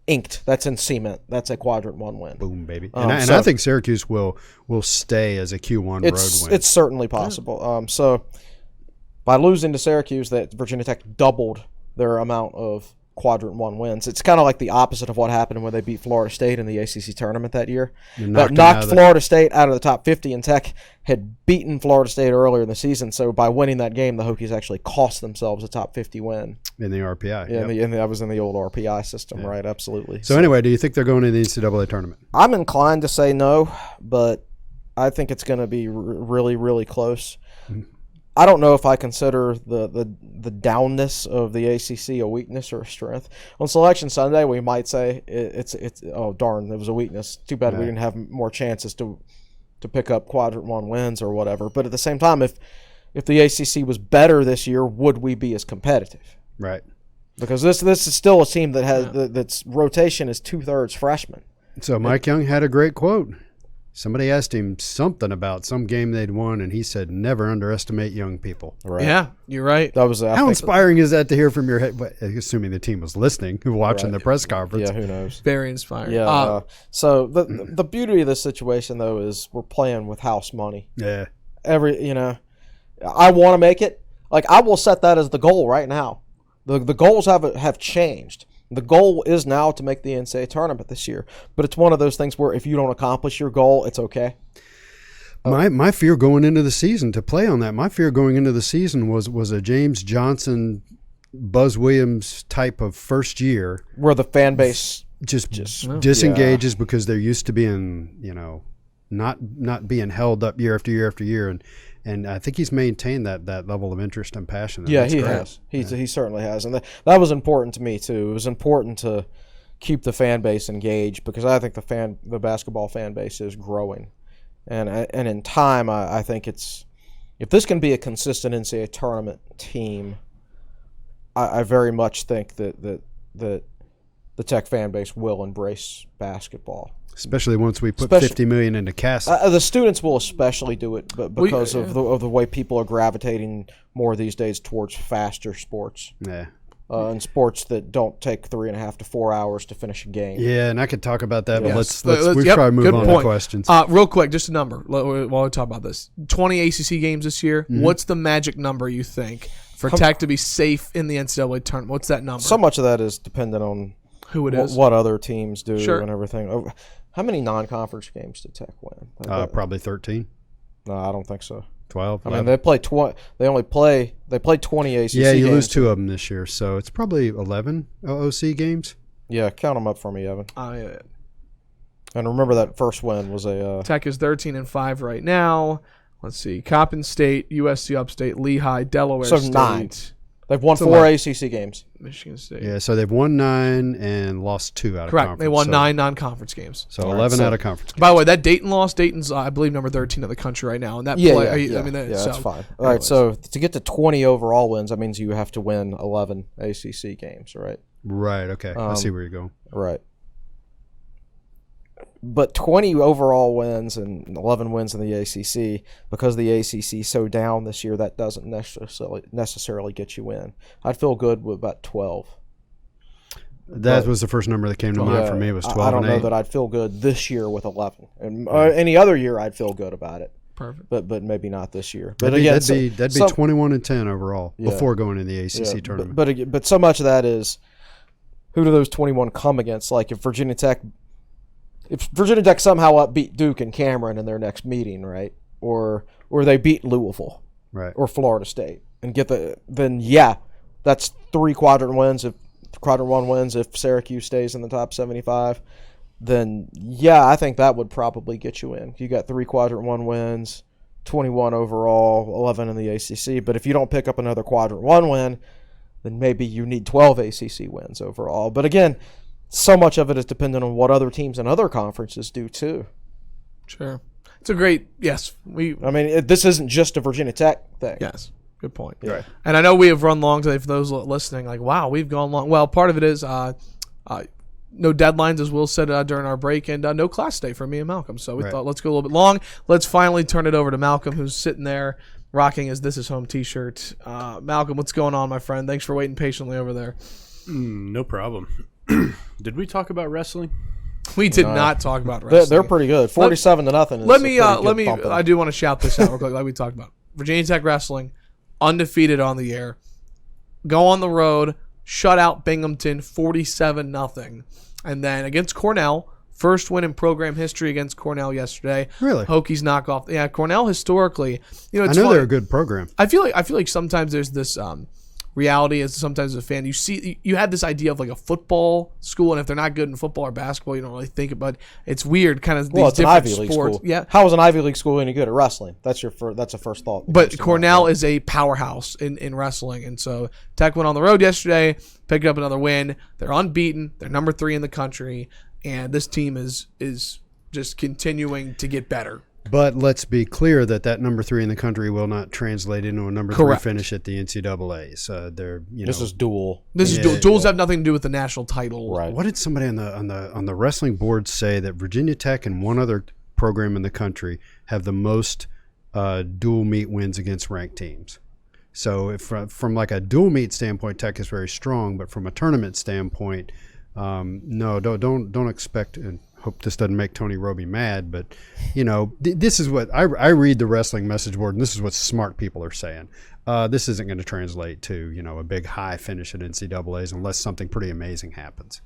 inked. That's in cement. That's a quadrant 1 win. Boom, baby. And I think Syracuse will stay as a Q1 road win. It's certainly possible. So by losing to Syracuse, that Virginia Tech doubled their amount of quadrant 1 wins. It's kind of like the opposite of what happened when they beat Florida State in the ACC tournament that year. That knocked Florida State out of the top 50, and Tech had beaten Florida State earlier in the season. So by winning that game, the Hokies actually cost themselves a top 50 win. In the RPI. Yeah, that was in the old RPI system, right? Absolutely. So anyway, do you think they're going to the NCAA tournament? I'm inclined to say no, but I think it's going to be really, really close. I don't know if I consider the downness of the ACC a weakness or a strength. On Selection Sunday, we might say it's oh darn, it was a weakness. Too bad we didn't have more chances to pick up quadrant 1 wins or whatever. But at the same time, if the ACC was better this year, would we be as competitive? Right. Because this is still a team that has that's rotation is 2/3 freshmen. So Mike Young had a great quote. Somebody asked him something about some game they'd won, and he said, "Never underestimate young people." Right. Yeah, you're right. That was how inspiring is that to hear from your head? Assuming the team was listening, watching the press conference. Yeah, who knows? Very inspiring. Yeah. So the beauty of this situation though is we're playing with house money. Yeah. I want to make it. Like I will set that as the goal right now. The goals have changed. The goal is now to make the NCAA tournament this year, but it's one of those things where if you don't accomplish your goal, it's okay. My fear going into the season, to play on that, my fear going into the season was a James Johnson, Buzz Williams type of first year where the fan base just disengages because they're used to being, not being held up year after year after year, and I think he's maintained that level of interest and passion. Yeah, he has. He certainly has, and that was important to me too. It was important to keep the fan base engaged because I think the basketball fan base is growing, and in time, I think if this can be a consistent NCAA tournament team, I very much think that the Tech fan base will embrace basketball. Especially once we put $50 million into CASA. The students will especially do it, but because of the way people are gravitating more these days towards faster sports. Yeah. And sports that don't take 3.5 to 4 hours to finish a game. Yeah, and I could talk about that, but let's try to move on to questions. Real quick, just a number while we talk about this. 20 ACC games this year. Mm-hmm. What's the magic number you think for Tech to be safe in the NCAA tournament? What's that number? So much of that is dependent on who it is, what other teams do, and everything. How many non-conference games did Tech win? Probably 13. No, I don't think so. 12. I mean, they played 20. They played 20 ACC games. Yeah, you lose 2 of them this year, so it's probably 11 OOC games. Yeah, count them up for me, Evan. Yeah. And remember that first win was a Tech is 13-5 right now. Let's see: Coppin State, USC Upstate, Lehigh, Delaware State. 9. They've won 4 ACC games. Michigan State. Yeah, so they've won 9 and lost 2 out of conference. Correct. They won 9 non-conference games. So 11 out of conference games. By the way, that Dayton loss, Dayton's, I believe, number 13 in the country right now. And that that's fine. All right, so to get to 20 overall wins, that means you have to win 11 ACC games, right? Right, okay. I see where you're going. Right. But 20 overall wins and 11 wins in the ACC, because the ACC is so down this year, that doesn't necessarily get you in. I'd feel good with about 12. That was the first number that came to mind for me, was 12 I don't and 8. know that I'd feel good this year with 11. And any other year, I'd feel good about it. Perfect. But maybe not this year. But that'd be 21-10 overall before going to the ACC tournament. But so much of that is, who do those 21 come against? Like if Virginia Tech somehow beat Duke and Cameron in their next meeting, right? Or they beat Louisville, right? Or Florida State and that's 3 quadrant wins. If quadrant 1 wins, if Syracuse stays in the top 75, then I think that would probably get you in. You got 3 quadrant 1 wins, 21 overall, 11 in the ACC. But if you don't pick up another quadrant 1 win, then maybe you need 12 ACC wins overall. But again, so much of it is dependent on what other teams and other conferences do too. Sure. It's a great, yes. This isn't just a Virginia Tech thing. Yes. Good point. Yeah. And I know we have run long today for those listening. Like, wow, we've gone long. Well, part of it is no deadlines, as Will said during our break, and no class day for me and Malcolm. So we thought, let's go a little bit long. Let's finally turn it over to Malcolm, who's sitting there rocking his This Is Home t-shirt. Malcolm, what's going on, my friend? Thanks for waiting patiently over there. No problem. Did we talk about wrestling? We did not talk about wrestling. They're pretty good. 47-0. Let me. I do want to shout this out real quick, like we talked about. Virginia Tech wrestling, undefeated on the air. Go on the road, shut out Binghamton 47-0, and then against Cornell, first win in program history against Cornell yesterday. Really? Hokies knockoff. Yeah, Cornell historically. I know they're a good program. I feel like sometimes there's this. Reality is sometimes as a fan, you had this idea of like a football school, and if they're not good in football or basketball, you don't really think about it. It's weird, kind of these different Ivy League sports. School. Yeah, how is an Ivy League school any good at wrestling? That's a first thought. But Cornell is a powerhouse in wrestling, and so Tech went on the road yesterday, picked up another win. They're unbeaten. They're number 3 in the country, and this team is just continuing to get better. But let's be clear that number 3 in the country will not translate into a number 3 finish at the NCAAs. This is dual. Duals have nothing to do with the national title. Right. What did somebody on the wrestling board say, that Virginia Tech and one other program in the country have the most dual meet wins against ranked teams? So if from like a dual meet standpoint, Tech is very strong, but from a tournament standpoint, no, don't expect. And hope this doesn't make Tony Roby mad, but this is what I read the wrestling message board, and this is what smart people are saying. This isn't going to translate to a big high finish at NCAAs unless something pretty amazing happens.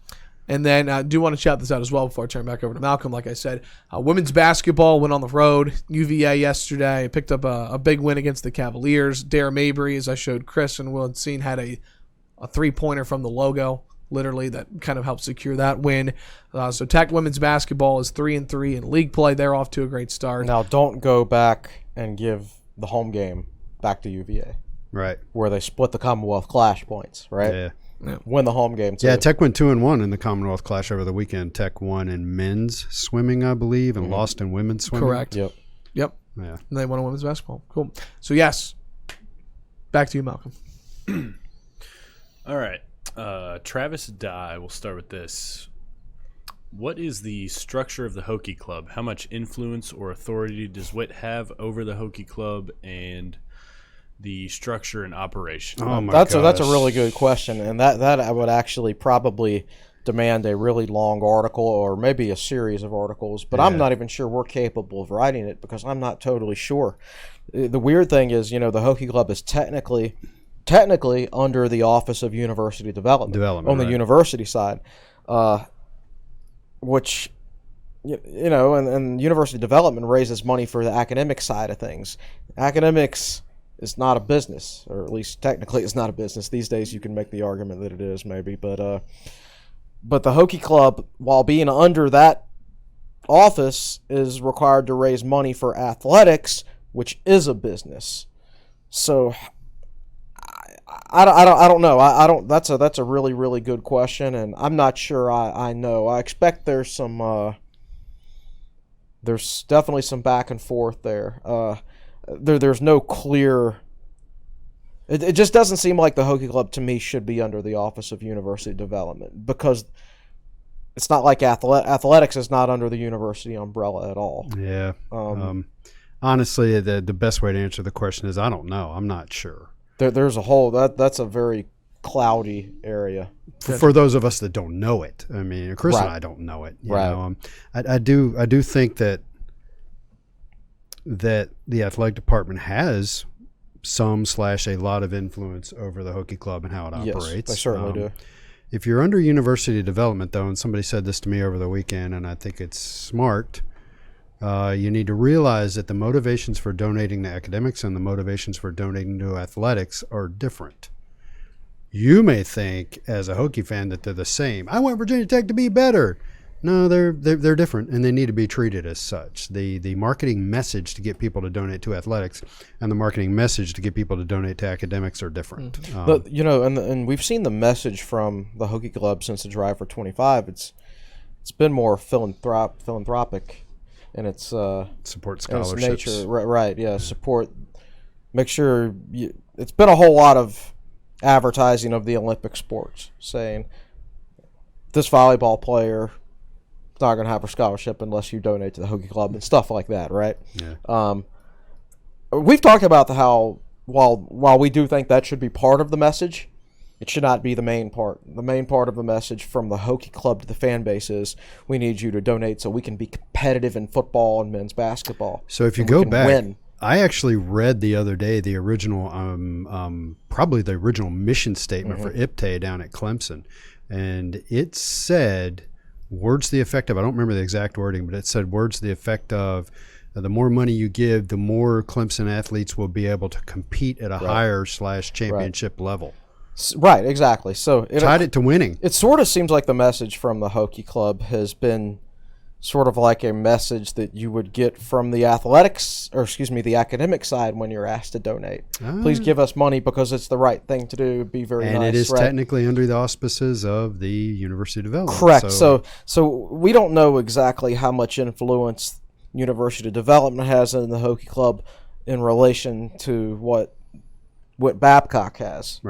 And then I do want to shout this out as well before I turn back over to Malcolm. Like I said, women's basketball went on the road. UVA yesterday picked up a big win against the Cavaliers. Dara Mabry, as I showed Chris and Will and Seen, had a 3-pointer from the logo, literally, that kind of helped secure that win. So Tech women's basketball is 3-3 in league play. They're off to a great start. Now, don't go back and give the home game back to UVA. Right. Where they split the Commonwealth Clash points, right? Yeah. Win the home game, too. Yeah, Tech went 2-1 in the Commonwealth Clash over the weekend. Tech won in men's swimming, I believe, and lost in women's swimming. Correct. Yep. Yeah. And they won in women's basketball. Cool. So, yes, back to you, Malcolm. All right. Travis Dye, we'll start with this. What is the structure of the Hokie Club? How much influence or authority does Witt have over the Hokie Club and the structure and operation? Oh my that's a really good question, and that I would actually probably demand a really long article or maybe a series of articles, but I'm not even sure we're capable of writing it because I'm not totally sure. The weird thing is, the Hokie Club is technically under the Office of University Development on the university side, which and university development raises money for the academic side of things. Academics is not a business, or at least technically it's not a business. These days you can make the argument that it is, maybe, but the Hokie Club, while being under that office, is required to raise money for athletics, which is a business. So I don't know. That's a really, really good question, and I'm not sure I know. I expect there's definitely some back and forth there. There's no clear. It just doesn't seem like the Hokie Club to me should be under the Office of University Development, because it's not like athletics is not under the university umbrella at all. Yeah. Honestly, the best way to answer the question is I don't know. I'm not sure. There's a whole that's a very cloudy area for those of us that don't know it. I mean, Chris right. and I don't know it. You right. know? I do think that the athletic department has a lot of influence over the Hokie Club and how it operates. Yes, they certainly do. If you're under university development, though, and somebody said this to me over the weekend, and I think it's smart, you need to realize that the motivations for donating to academics and the motivations for donating to athletics are different. You may think, as a Hokie fan, that they're the same. I want Virginia Tech to be better. No, they're different, and they need to be treated as such. The marketing message to get people to donate to athletics and the marketing message to get people to donate to academics are different. Mm-hmm. But and we've seen the message from the Hokie Club since the Drive for 25. It's been more philanthropic, and it's support scholarships. Its nature, right? Yeah, support. Make sure it's been a whole lot of advertising of the Olympic sports, saying this volleyball player not going to have a scholarship unless you donate to the Hokie Club and stuff like that, right? Yeah. We've talked about how while we do think that should be part of the message, it should not be the main part. The main part of the message from the Hokie Club to the fan base is we need you to donate so we can be competitive in football and men's basketball. So if you go back, win. I actually read the other day the original, probably the original mission statement for IPTAY down at Clemson, and it said words to the effect of, I don't remember the exact wording, but it said words to the effect of, the more money you give, the more Clemson athletes will be able to compete at a higher /championship level. Right, exactly. So tied it to winning. It sort of seems like the message from the Hokie Club has been sort of like a message that you would get from the the academic side when you're asked to donate. Please give us money because it's the right thing to do. Be very nice. And it is technically under the auspices of the University Development. Correct. So we don't know exactly how much influence University Development has in the Hokie Club in relation to what Babcock has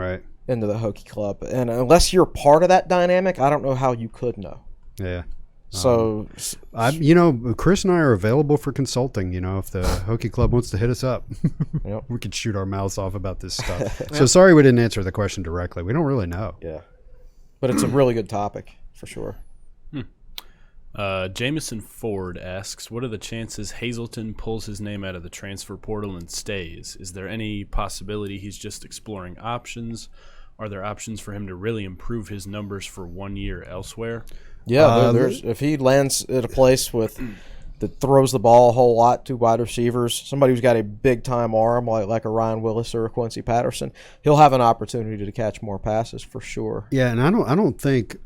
into the Hokie Club. And unless you're part of that dynamic, I don't know how you could know. Yeah. So, Chris and I are available for consulting. If the Hokie Club wants to hit us up, we could shoot our mouths off about this stuff. So sorry we didn't answer the question directly. We don't really know. Yeah, but it's a really good topic for sure. Jameson Ford asks, what are the chances Hazelton pulls his name out of the transfer portal and stays? Is there any possibility he's just exploring options? Are there options for him to really improve his numbers for 1 year elsewhere? Yeah, if he lands at a place that throws the ball a whole lot to wide receivers, somebody who's got a big time arm like a Ryan Willis or a Quincy Patterson, he'll have an opportunity to catch more passes for sure. Yeah, and I don't think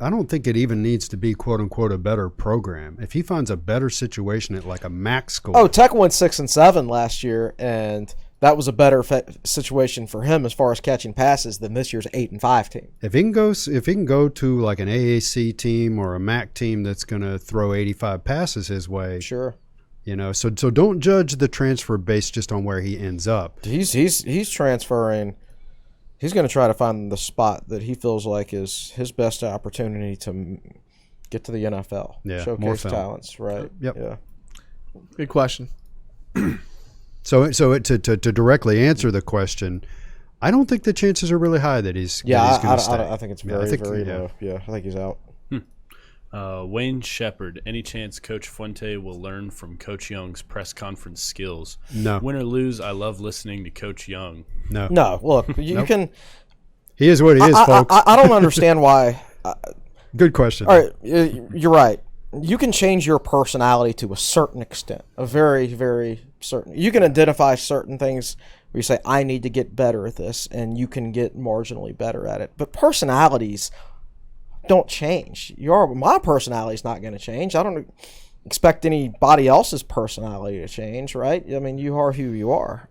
it even needs to be quote unquote a better program. If he finds a better situation at like a MAC school. Oh, Tech went 6-7 last year, and that was a better situation for him as far as catching passes than this year's 8-5 team. If he can go to like an AAC team or a MAC team that's going to throw 85 passes his way, sure. So don't judge the transfer based just on where he ends up. He's transferring. He's going to try to find the spot that he feels like is his best opportunity to get to the NFL. Yeah, showcase talents. Right. Yep. Yeah. Good question. So to directly answer the question, I don't think the chances are really high that he's going to stay. I think it's very low. Yeah, I think he's out. Wayne Shepard, any chance Coach Fuente will learn from Coach Young's press conference skills? No. Win or lose, I love listening to Coach Young. No. Look, you can. He is what he is, folks. I don't understand why. Good question. All right, you're right. You can change your personality to a certain extent, a very, very certain. You can identify certain things where you say, I need to get better at this, and you can get marginally better at it. But personalities don't change. My personality is not going to change. I don't expect anybody else's personality to change, right? I mean, you are who you are.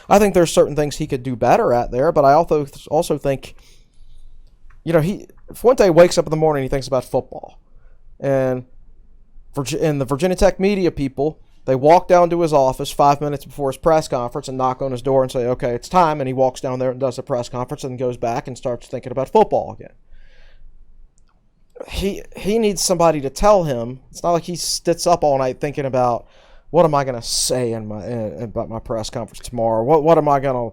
I think there's certain things he could do better at there, but I also think, Fuente wakes up in the morning and he thinks about football. And the Virginia Tech media people, they walk down to his office 5 minutes before his press conference and knock on his door and say, okay, it's time. And he walks down there and does the press conference and goes back and starts thinking about football again. he needs somebody to tell him. It's not like he sits up all night thinking about what am I going to say about my press conference tomorrow. What am I going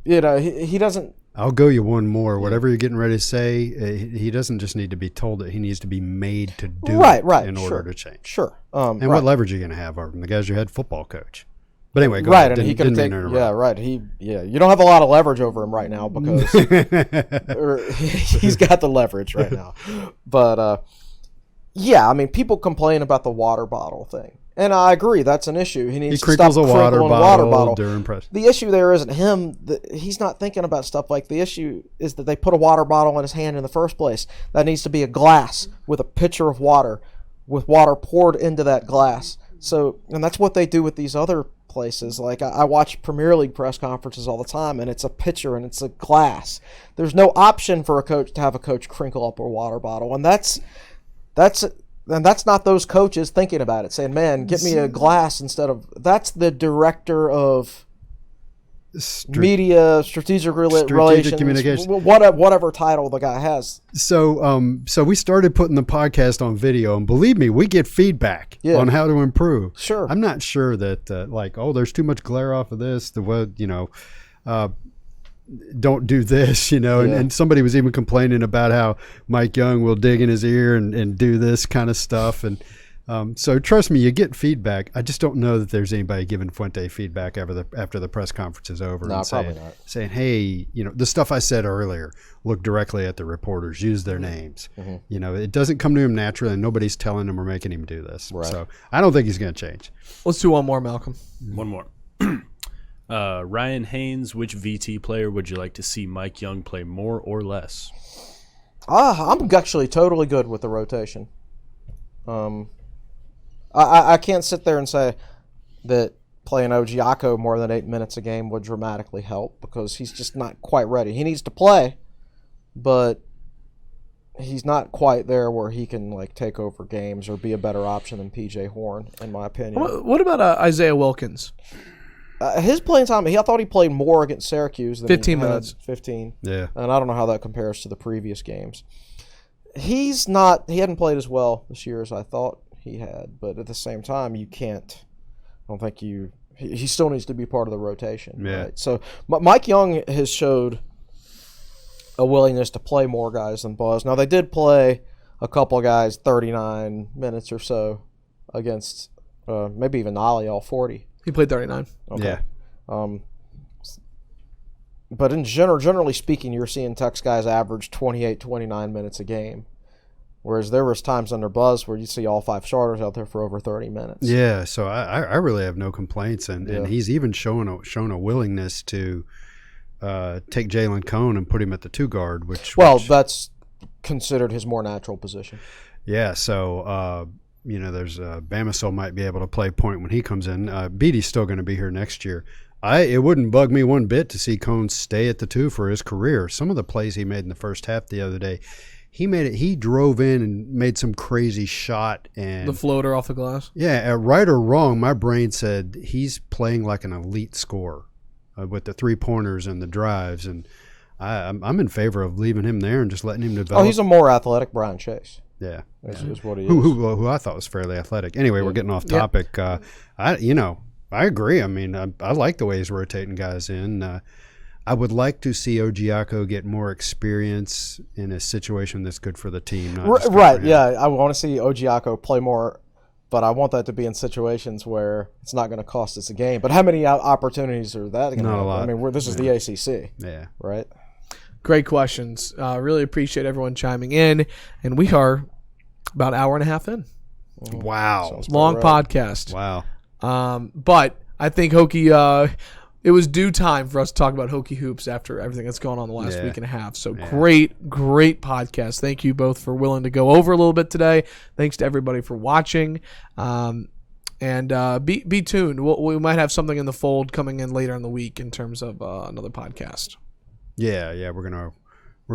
to, he doesn't. I'll go you one more. Whatever you're getting ready to say, he doesn't just need to be told it. He needs to be made to do it in order to change. Sure. And what leverage are you going to have over him? The guy's your head football coach. But anyway, go ahead. And he could take. Yeah, right. You don't have a lot of leverage over him right now because he's got the leverage right now. But I mean, people complain about the water bottle thing. And I agree, that's an issue. He needs to stop crinkling water bottle during press. The issue there isn't him. He's not thinking about stuff like the issue is that they put a water bottle in his hand in the first place. That needs to be a glass with a pitcher of water, with water poured into that glass. So, and that's what they do with these other places. Like I watch Premier League press conferences all the time, and it's a pitcher and it's a glass. There's no option for a coach to have a coach crinkle up a water bottle, and that's not those coaches thinking about it, saying, man, get me a glass instead of – that's the director of media, strategic relations, communication, whatever title the guy has. So we started putting the podcast on video, and believe me, we get feedback on how to improve. Sure. I'm not sure that there's too much glare off of this. Don't do this, and somebody was even complaining about how Mike Young will dig in his ear and do this kind of stuff. And so trust me, you get feedback. I just don't know that there's anybody giving Fuente feedback after the press conference is over. No, probably not. Saying, hey, the stuff I said earlier, look directly at the reporters, use their names. Mm-hmm. It doesn't come to him naturally, and nobody's telling him or making him do this. Right. So I don't think he's going to change. Let's do one more, Malcolm. One more. Ryan Haynes, which VT player would you like to see Mike Young play more or less? I'm actually totally good with the rotation. I can't sit there and say that playing Ojiako more than 8 minutes a game would dramatically help because he's just not quite ready. He needs to play, but he's not quite there where he can take over games or be a better option than PJ Horn, in my opinion. What about Isaiah Wilkins? His playing time, I thought he played more against Syracuse than 15 minutes. 15. Yeah. And I don't know how that compares to the previous games. He hadn't played as well this year as I thought he had, but at the same time, he still needs to be part of the rotation. Yeah. Right? So Mike Young has showed a willingness to play more guys than Buzz. Now, they did play a couple of guys 39 minutes or so against maybe even Ollie, all 40. He played 39. Okay. Yeah. But generally speaking, you're seeing Tech's guys average 28, 29 minutes a game. Whereas there was times under Buzz where you see all 5 starters out there for over 30 minutes. Yeah, so I really have no complaints. And he's even shown a willingness to take Jalen Cone and put him at the 2 guard. Which that's considered his more natural position. Yeah, so there's Bamisile might be able to play point when he comes in. Beatty's still going to be here next year. It wouldn't bug me one bit to see Cone stay at the 2 for his career. Some of the plays he made in the first half the other day, he drove in and made some crazy shot. And the floater off the glass? Yeah, right or wrong, my brain said he's playing like an elite scorer with the 3-pointers and the drives. And I'm in favor of leaving him there and just letting him develop. Oh, he's a more athletic Brian Chase. Yeah. Is what he is. Who I thought was fairly athletic. Anyway, we're getting off topic. Yep. I agree. I mean, I like the way he's rotating guys in. I would like to see Ojiako get more experience in a situation that's good for the team. Right, yeah. I want to see Ojiako play more, but I want that to be in situations where it's not going to cost us a game. But how many opportunities are that going to have? Not a lot. I mean, this is the ACC. Yeah. Right? Great questions. Really appreciate everyone chiming in. And we are about an hour and a half in. Wow. Long podcast. Wow. But I think Hokie, it was due time for us to talk about Hokie hoops after everything that's gone on the last week and a half. So great podcast. Thank you both for willing to go over a little bit today. Thanks to everybody for watching. And be tuned. We might have something in the fold coming in later in the week in terms of another podcast. Yeah, we're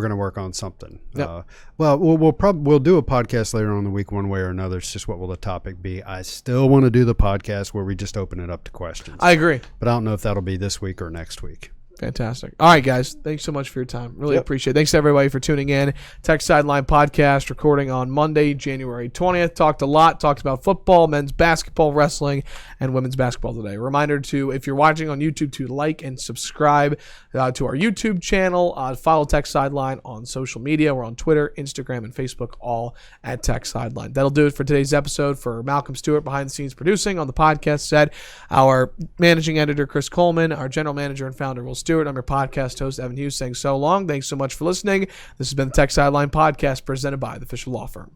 gonna work on something. Yep. We'll do a podcast later on in the week, one way or another. It's just what will the topic be. I still want to do the podcast where we just open it up to questions. I agree, but I don't know if that'll be this week or next week. Fantastic. All right, guys. Thanks so much for your time. Really appreciate it. Thanks to everybody for tuning in. Tech Sideline Podcast, recording on Monday, January 20th. Talked a lot. Talked about football, men's basketball, wrestling, and women's basketball today. Reminder to, if you're watching on YouTube, to like and subscribe to our YouTube channel. Follow Tech Sideline on social media. We're on Twitter, Instagram, and Facebook, all at Tech Sideline. That'll do it for today's episode. For Malcolm Stewart, behind the scenes producing on the podcast set, our managing editor, Chris Coleman, our general manager and founder, Will Stewart. I'm your podcast host, Evan Hughes, saying so long. Thanks so much for listening. This has been the Tech Sideline Podcast, presented by the Fisher Law Firm.